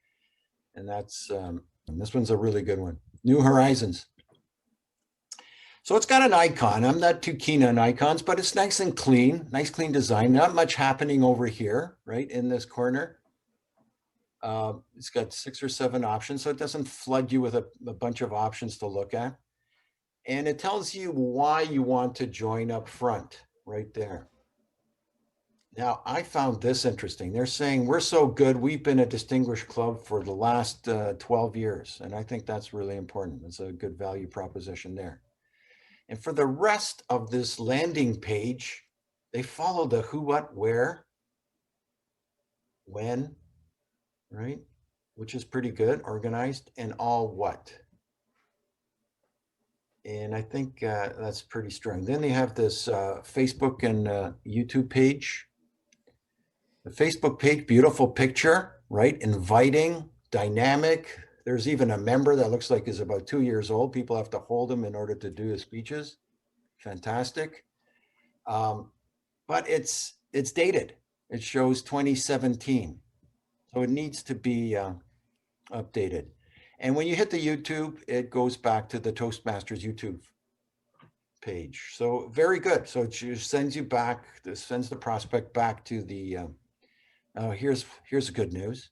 And that's, and this one's a really good one. New Horizons. So it's got an icon. I'm not too keen on icons, but it's nice and clean, nice clean design. Not much happening over here, right in this corner. It's got 6 or 7 options, so it doesn't flood you with a bunch of options to look at. And it tells you why you want to join up front right there. Now, I found this interesting. They're saying we're so good, we've been a distinguished club for the last 12 years. And I think that's really important. It's a good value proposition there. And for the rest of this landing page, they follow the who, what, where, when, right? Which is pretty good, organized, and all what. And I think that's pretty strong. Then they have this Facebook and YouTube page. The Facebook page, beautiful picture, right? Inviting, dynamic. There's even a member that looks like is about 2 years old. People have to hold him in order to do his speeches. Fantastic. But it's dated. It shows 2017. So it needs to be updated. And when you hit the YouTube, it goes back to the Toastmasters YouTube page. So very good. So it just sends you back, this sends the prospect back to the, here's the good news.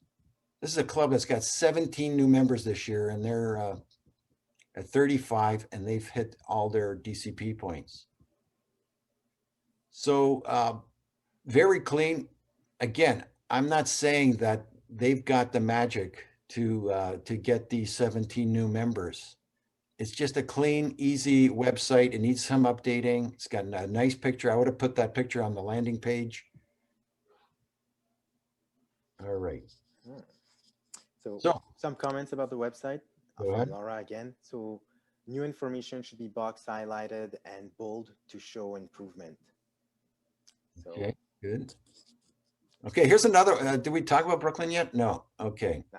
This is a club that's got 17 new members this year, and they're at 35, and they've hit all their DCP points. So very clean. Again, I'm not saying that they've got the magic to get these 17 new members. It's just a clean, easy website. It needs some updating. It's got a nice picture. I would have put that picture on the landing page. All right. So some comments about the website Go from ahead. Laura again. So new information should be box highlighted and bold to show improvement. So, Okay, good. Okay, here's another. Did we talk about Brooklyn yet? No. Okay. No.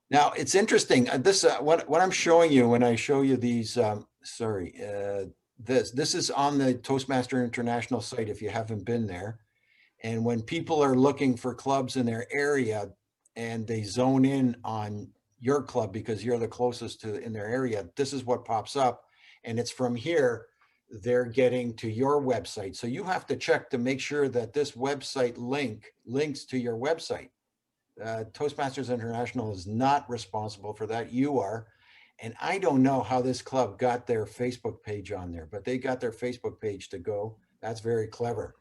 Now it's interesting. This what I'm showing you when I show you these. This is on the Toastmaster International site if you haven't been there. And when people are looking for clubs in their area and they zone in on your club because you're the closest to in their area, this is what pops up. And it's from here they're getting to your website. So you have to check to make sure that this website links to your website. Toastmasters International is not responsible for that. You are. And I don't know how this club got their Facebook page on there, but they got their Facebook page to go. That's very clever.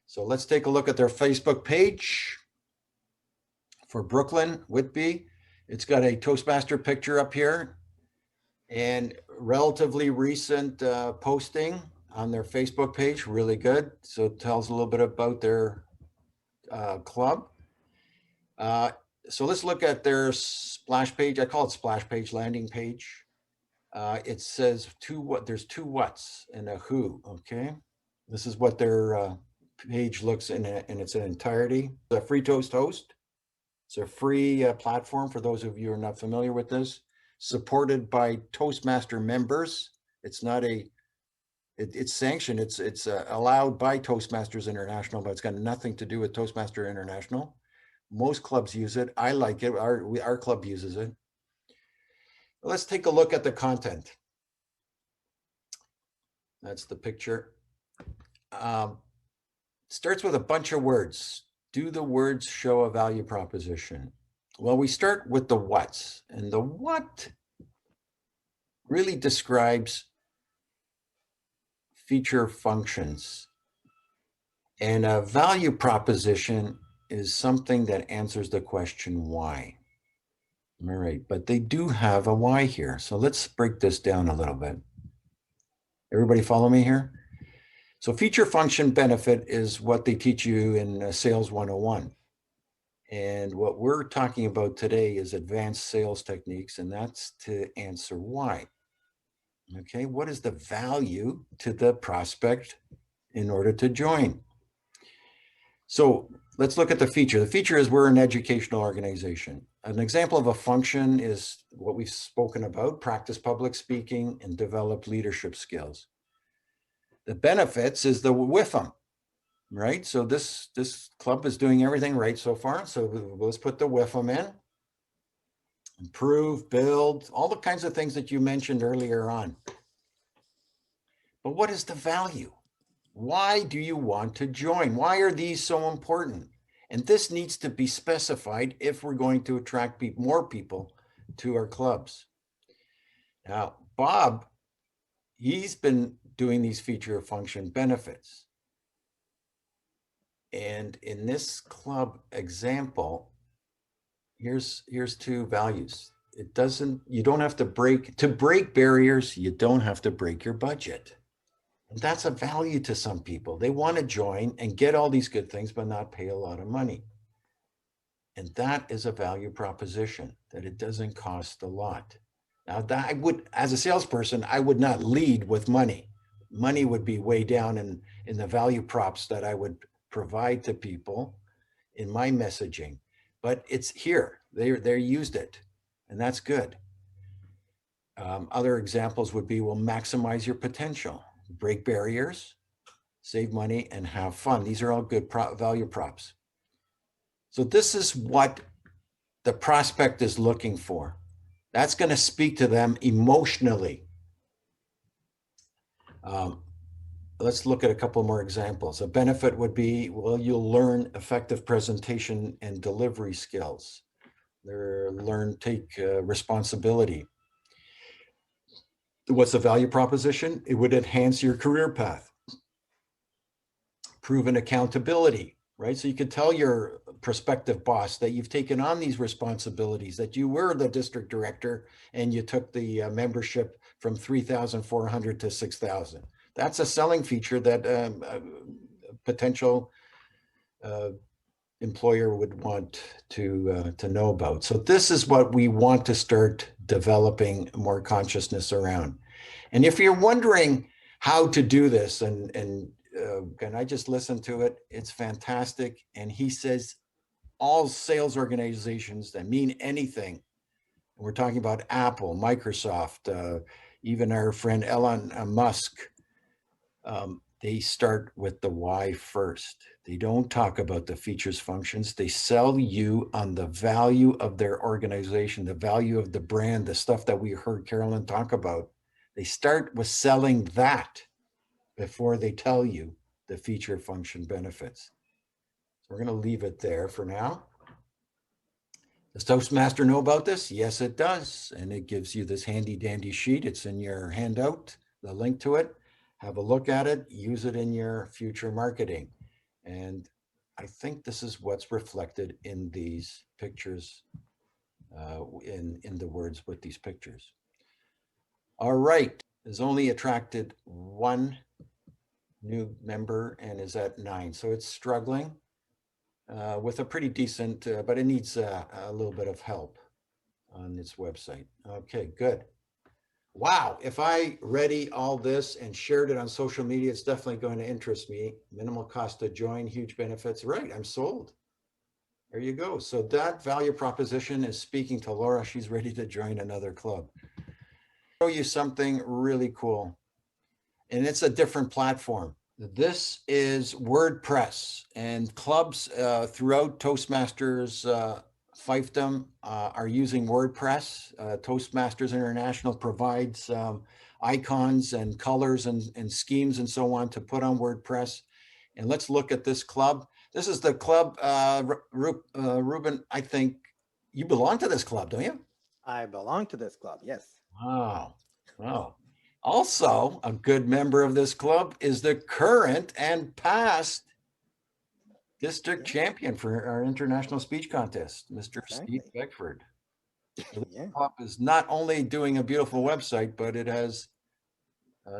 So let's take a look at their Facebook page for Brooklyn, Whitby. It's got a Toastmaster picture up here and relatively recent posting on their Facebook page, really good. So it tells a little bit about their club. So let's look at their splash page. I call it splash page, landing page. It says there's two whats and a who, okay? This is what their page looks in its entirety. The free Toast host. It's a free platform for those of you who are not familiar with this, supported by Toastmaster members. It's not it's sanctioned, it's allowed by Toastmasters International, but it's got nothing to do with Toastmaster International. Most clubs use it. I like it. Our club uses it. Let's take a look at the content. That's the picture. Starts with a bunch of words. Do the words show a value proposition? Well, we start with the whats, and the what really describes feature functions. And a value proposition is something that answers the question why. All right, but they do have a why here. So let's break this down a little bit. Everybody follow me here? So feature function benefit is what they teach you in Sales 101. And what we're talking about today is advanced sales techniques, and that's to answer why. Okay, what is the value to the prospect in order to join? So let's look at the feature. The feature is we're an educational organization. An example of a function is what we've spoken about: practice public speaking and develop leadership skills. The benefits is the WIFM, right? So this club is doing everything right so far. So let's put the WIFM in. Improve, build, all the kinds of things that you mentioned earlier on. But what is the value? Why do you want to join? Why are these so important? And this needs to be specified if we're going to attract more people to our clubs. Now, Bob, he's been doing these feature function benefits. And in this club example, here's two values. You don't have to break barriers, you don't have to break your budget. And that's a value to some people. They want to join and get all these good things, but not pay a lot of money. And that is a value proposition, that it doesn't cost a lot. Now, that as a salesperson, I would not lead with money. Money would be way down in the value props that I would provide to people in my messaging. But it's here. They used it, and that's good. Other examples would be, well, maximize your potential, break barriers, save money, and have fun. These are all good value props. So this is what the prospect is looking for. That's going to speak to them emotionally. Let's look at a couple more examples. A benefit would be, well, you'll learn effective presentation and delivery skills. Take responsibility. What's the value proposition? It would enhance your career path. Proven accountability, right? So you could tell your prospective boss that you've taken on these responsibilities, that you were the district director and you took the membership from 3,400 to 6,000. That's a selling feature that a potential employer would want to know about. So this is what we want to start developing more consciousness around. And if you're wondering how to do this, and I just listened to it, it's fantastic. And he says all sales organizations that mean anything, and we're talking about Apple, Microsoft, even our friend Elon Musk, they start with the why first. They don't talk about the features, functions. They sell you on the value of their organization, the value of the brand, the stuff that we heard Carolyn talk about. They start with selling that before they tell you the feature, function, benefits. So we're going to leave it there for now. Does Toastmaster know about this? Yes, it does. And it gives you this handy dandy sheet. It's in your handout, the link to it. Have a look at it, use it in your future marketing. And I think this is what's reflected in these pictures in the words with these pictures. All right, has only attracted one new member and is at 9. So it's struggling with a pretty decent, but it needs a little bit of help on its website. Okay, good. Wow, if I ready all this and shared it on social media, it's definitely going to interest me. Minimal cost to join, huge benefits. Right, I'm sold. There you go. So that value proposition is speaking to Laura. She's ready to join another club. Show you something really cool. And it's a different platform. This is WordPress, and clubs throughout Toastmasters fiefdom are using WordPress. Toastmasters International provides icons and colors and schemes and so on to put on WordPress. And let's look at this club. This is the club, Ruben, I think you belong to this club, don't you? I belong to this club, yes. Wow. Wow. Also, a good member of this club is the current and past district champion for our international speech contest, Mr. Exactly. Steve Beckford. So this Yeah. club is not only doing a beautiful website, but it has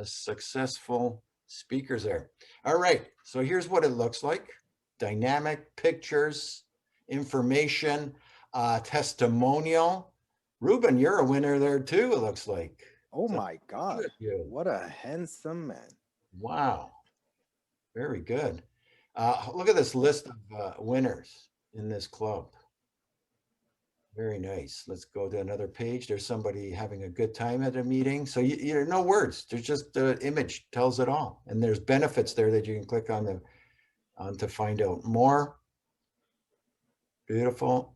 successful speakers there. All right, so here's what it looks like. Dynamic pictures, information, testimonial. Ruben, you're a winner there too, it looks like. Oh So my God, good, you. what a handsome man. Wow, very good. Look at this list of winners in this club. Very nice. Let's go to another page. There's somebody having a good time at a meeting. So you're no words. There's just the image tells it all. And there's benefits there that you can click on to find out more. Beautiful.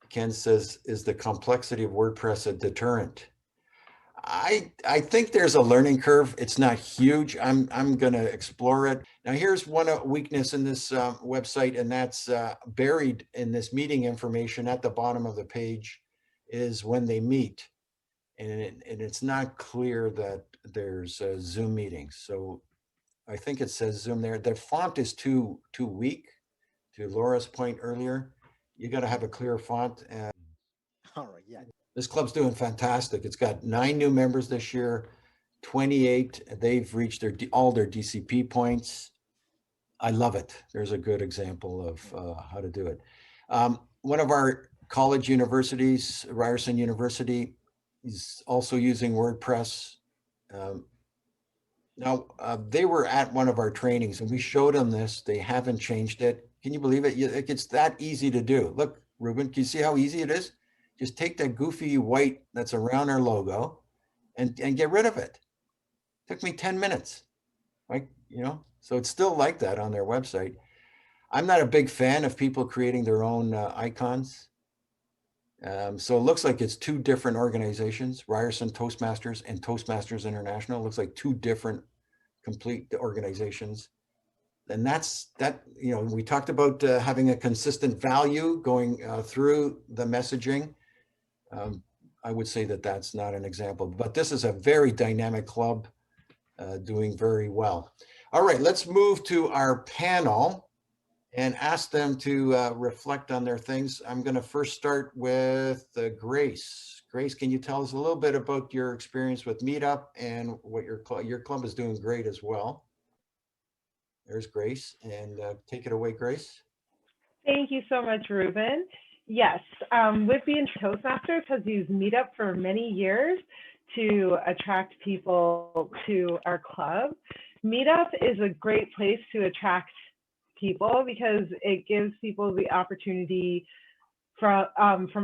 Ken says, is the complexity of WordPress a deterrent? I think there's a learning curve. It's not huge. I'm going to explore it. Now, here's one weakness in this website, and that's buried in this meeting information at the bottom of the page is when they meet. And it's not clear that there's Zoom meetings. So I think it says Zoom there. The font is too weak. To Laura's point earlier, you got to have a clear font. All right, yeah. This club's doing fantastic. It's got 9 new members this year, 28. They've reached all their DCP points. I love it. There's a good example of how to do it. One of our college universities, Ryerson University, is also using WordPress. Now, they were at one of our trainings and we showed them this. They haven't changed it. Can you believe it? It's that easy to do. Look, Ruben, can you see how easy it is? Just take that goofy white that's around our logo and get rid of it. Took me 10 minutes, right? So it's still like that on their website. I'm not a big fan of people creating their own icons. So it looks like it's 2 different organizations, Ryerson Toastmasters and Toastmasters International. It looks like 2 different complete organizations. And we talked about having a consistent value going through the messaging. I would say that that's not an example, but this is a very dynamic club doing very well. All right, let's move to our panel and ask them to reflect on their things. I'm going to first start with Grace. Grace, can you tell us a little bit about your experience with Meetup and what your club is doing great as well? There's Grace, and take it away, Grace. Thank you so much, Ruben. Yes, with being Toastmasters has used Meetup for many years to attract people to our club. Meetup is a great place to attract people because it gives people the opportunity from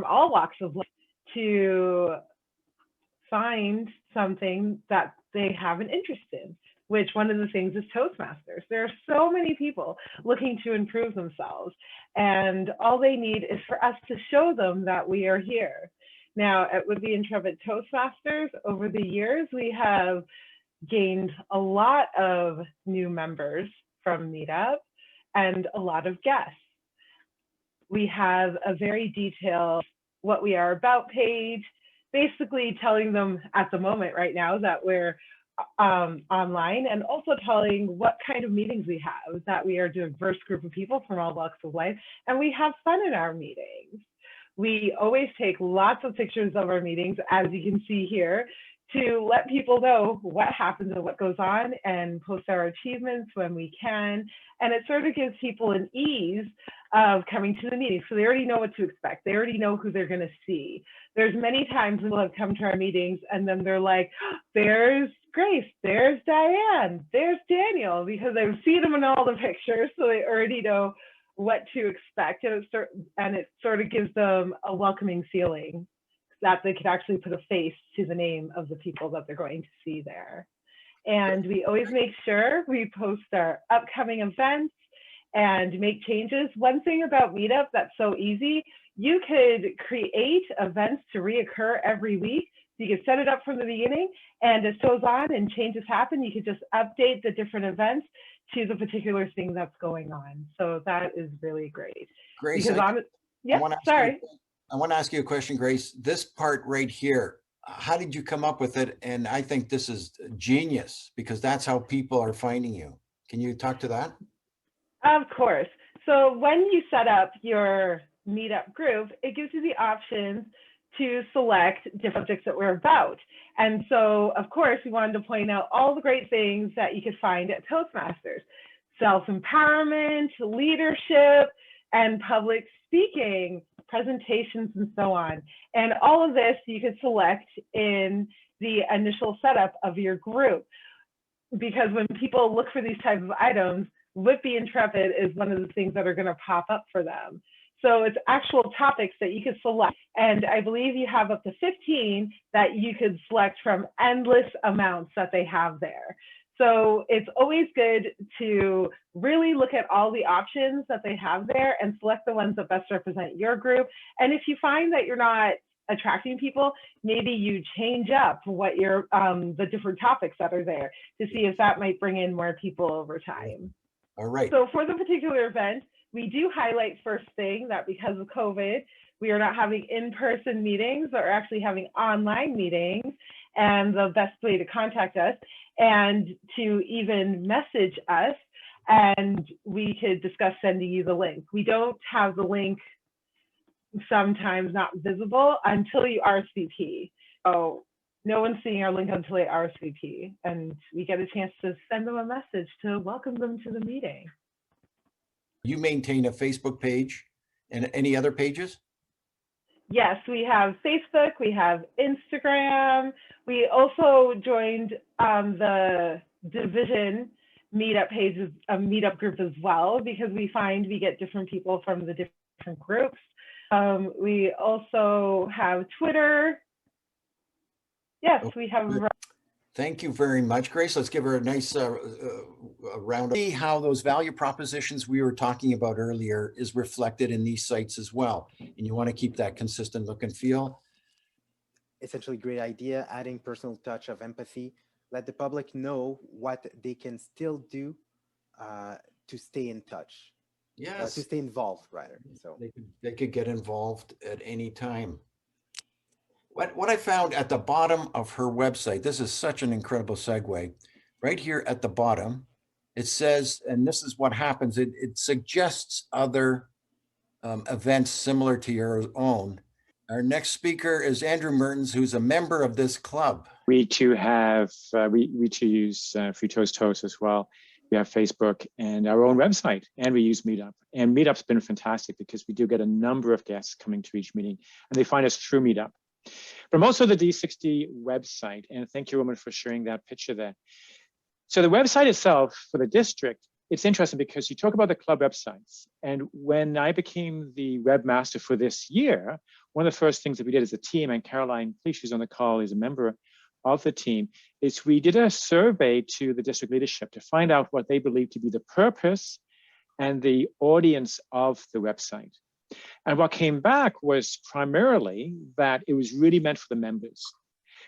all walks of life to find something that they have an interest in, which one of the things is Toastmasters. There are so many people looking to improve themselves, and all they need is for us to show them that we are here. Now, at Would Be Intrepid Toastmasters, over the years, we have gained a lot of new members from Meetup and a lot of guests. We have a very detailed what we are about page, basically telling them at the moment right now that we're online, and also telling what kind of meetings we have, that we are a diverse group of people from all walks of life, and we have fun in our meetings. we always take lots of pictures of our meetings, as you can see here, to let people know what happens and what goes on, and post our achievements when we can. And it sort of gives people an ease of coming to the meeting. So they already know what to expect. They already know who they're going to see. There's many times people have come to our meetings and then they're like, there's Grace, there's Diane, there's Daniel, because I've seen them in all the pictures. So they already know what to expect. And it sort of gives them a welcoming feeling that they could actually put a face to the name of the people that they're going to see there. And we always make sure we post our upcoming events and make changes. One thing about Meetup that's so easy, you could create events to reoccur every week. You could set it up from the beginning, and as it goes on and changes happen, you could just update the different events to the particular thing that's going on. So that is really great. Grace, Because I want to ask you a question, Grace. This part right here, how did you come up with it? And I think this is genius, because that's how people are finding you. Can you talk to that? Of course. So when you set up your Meetup group, it gives you the options to select different subjects that we're about. And so, of course, we wanted to point out all the great things that you could find at Toastmasters: self-empowerment, leadership, and public speaking, presentations, and so on. And all of this you could select in the initial setup of your group. Because when people look for these types of items, Would Be Intrepid is one of the things that are going to pop up for them. So it's actual topics that you could select. And I believe you have up to 15 that you could select from endless amounts that they have there. So it's always good to really look at all the options that they have there and select the ones that best represent your group. And if you find that you're not attracting people, maybe you change up what your the different topics that are there to see if that might bring in more people over time. All right. So for the particular event, we do highlight first thing that because of COVID, we are not having in-person meetings, but we're actually having online meetings, and the best way to contact us and to even message us, and we could discuss sending you the link. We don't have the link sometimes not visible until you RSVP. So no one's seeing our link until they RSVP, and we get a chance to send them a message to welcome them to the meeting. You maintain a Facebook page and any other pages? Yes, we have Facebook, we have Instagram. We also joined the division meetup pages, a meetup group as well, because we find we get different people from the different groups. We also have Twitter. Yes, we have. Thank you very much, Grace. Let's give her a nice round. See how those value propositions we were talking about earlier is reflected in these sites as well. And you want to keep that consistent look and feel. Essentially, great idea, adding personal touch of empathy. Let the public know what they can still do to stay in touch. Yes. To stay involved, rather. So they could get involved at any time. What I found at the bottom of her website, this is such an incredible segue. Right here at the bottom, it says, and this is what happens, it suggests other events similar to your own. Our next speaker is Andrew Mertens, who's a member of this club. We too have, we too use Free Toast Toast as well. We have Facebook and our own website, and we use Meetup. And Meetup's been fantastic because we do get a number of guests coming to each meeting, and they find us through Meetup. But I'm also the D60 website, and thank you, Roman, for sharing that picture there. So the website itself for the district, it's interesting because you talk about the club websites. And when I became the webmaster for this year, one of the first things that we did as a team, and Caroline, please, she's on the call, is a member of the team, is we did a survey to the district leadership to find out what they believe to be the purpose and the audience of the website. And what came back was primarily that it was really meant for the members.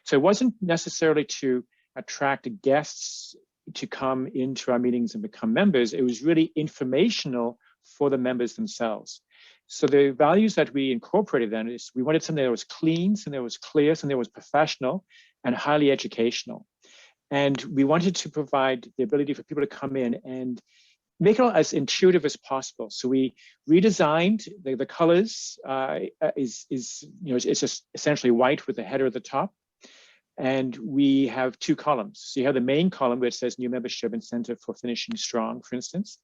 So it wasn't necessarily to attract guests to come into our meetings and become members. It was really informational for the members themselves. So the values that we incorporated then is we wanted something that was clean, something that was clear, something that was professional and highly educational. And we wanted to provide the ability for people to come in and make it as intuitive as possible. So we redesigned the colors. It's just essentially white with the header at the top. And we have two columns. So you have the main column which says new membership incentive for finishing strong, for instance.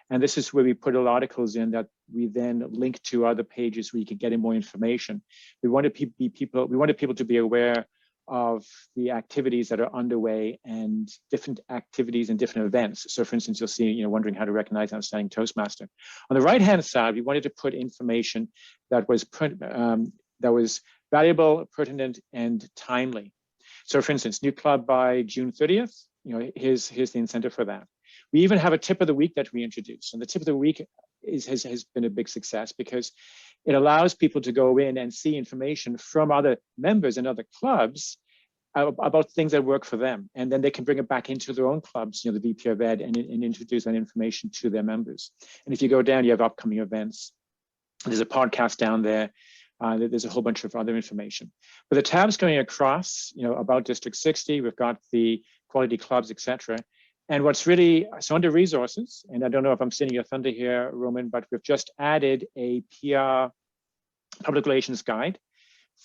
And this is where we put all articles in that we then link to other pages where you can get in more information. We wanted people to be aware of the activities that are underway and different activities and different events. So for instance, you'll see, wondering how to recognize an outstanding Toastmaster. On the right-hand side, we wanted to put information that was valuable, pertinent, and timely. So for instance, new club by June 30th, here's the incentive for that. We even have a tip of the week that we introduced. And the tip of the week has been a big success because it allows people to go in and see information from other members and other clubs about things that work for them. And then they can bring it back into their own clubs, the VP of Ed, and introduce that information to their members. And if you go down, you have upcoming events. There's a podcast down there. There's a whole bunch of other information. But the tabs going across, about District 60, we've got the quality clubs, etc. And what's really, so under resources, and I don't know if I'm stealing your thunder here, Roman, but we've just added a PR public relations guide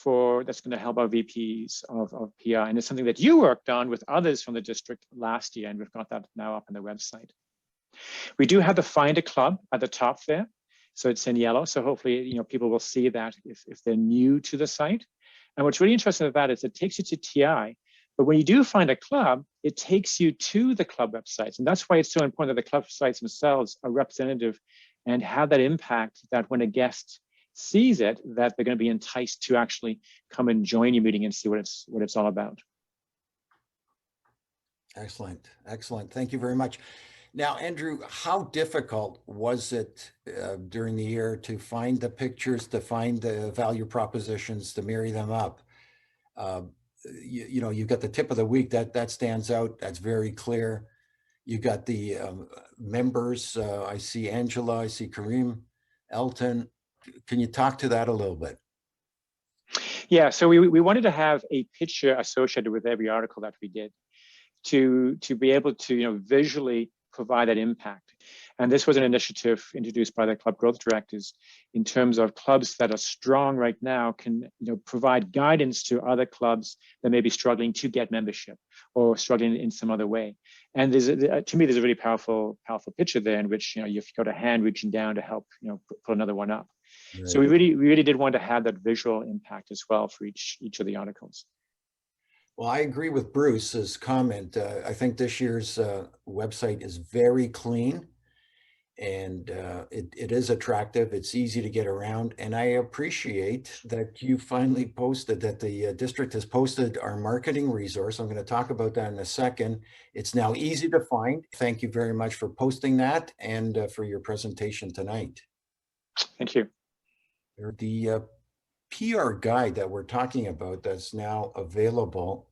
that's going to help our VPs of PR. And it's something that you worked on with others from the district last year, and we've got that now up on the website. We do have the Find a Club at the top there. So it's in yellow. So hopefully, people will see that if they're new to the site. And what's really interesting about that is it takes you to TI. But when you do find a club, it takes you to the club websites. And that's why it's so important that the club sites themselves are representative and have that impact that when a guest sees it, that they're going to be enticed to actually come and join your meeting and see what it's all about. Excellent. Excellent. Thank you very much. Now, Andrew, how difficult was it during the year to find the pictures, to find the value propositions, to marry them up? You've got the tip of the week that stands out. That's very clear. You got the members. I see Angela, I see Kareem, Elton. Can you talk to that a little bit? Yeah, so we wanted to have a picture associated with every article that we did to be able to visually provide that impact. And this was an initiative introduced by the club growth directors in terms of clubs that are strong right now can provide guidance to other clubs that may be struggling to get membership or struggling in some other way. And to me, there's a really powerful picture there in which you've got a hand reaching down to help pull another one up. Right. So we really did want to have that visual impact as well for each of the articles. Well, I agree with Bruce's comment. I think this year's website is very clean and it is attractive. It's easy to get around. And I appreciate that you finally posted, that the district has posted our marketing resource. I'm going to talk about that in a second. It's now easy to find. Thank you very much for posting that and for your presentation tonight. Thank you. The PR guide that we're talking about that's now available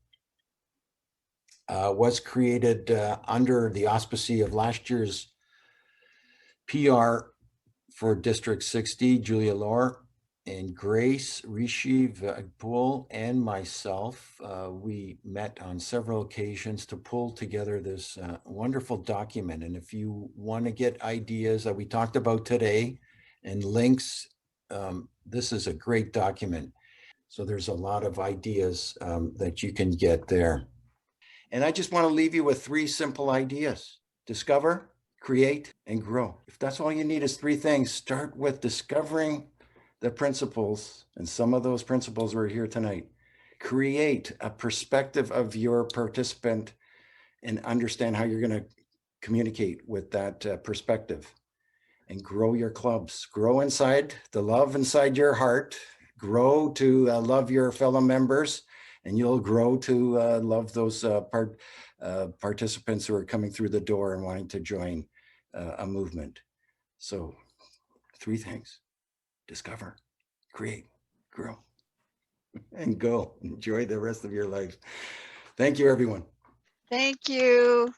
was created under the auspices of last year's PR for District 60, Julia Lohr and Grace Rishi Vagpul and myself. We met on several occasions to pull together this wonderful document. And if you want to get ideas that we talked about today and links, this is a great document. So there's a lot of ideas that you can get there. And I just want to leave you with 3 simple ideas: discover, create, and grow. If that's all you need is 3 things, start with discovering the principles. And some of those principles were here tonight. Create a perspective of your participant and understand how you're going to communicate with that perspective. And grow your clubs. Grow inside, the love inside your heart. Grow to love your fellow members. And you'll grow to love those participants who are coming through the door and wanting to join a movement. So 3 things: discover, create, grow, and go. Enjoy the rest of your life. Thank you, everyone. Thank you.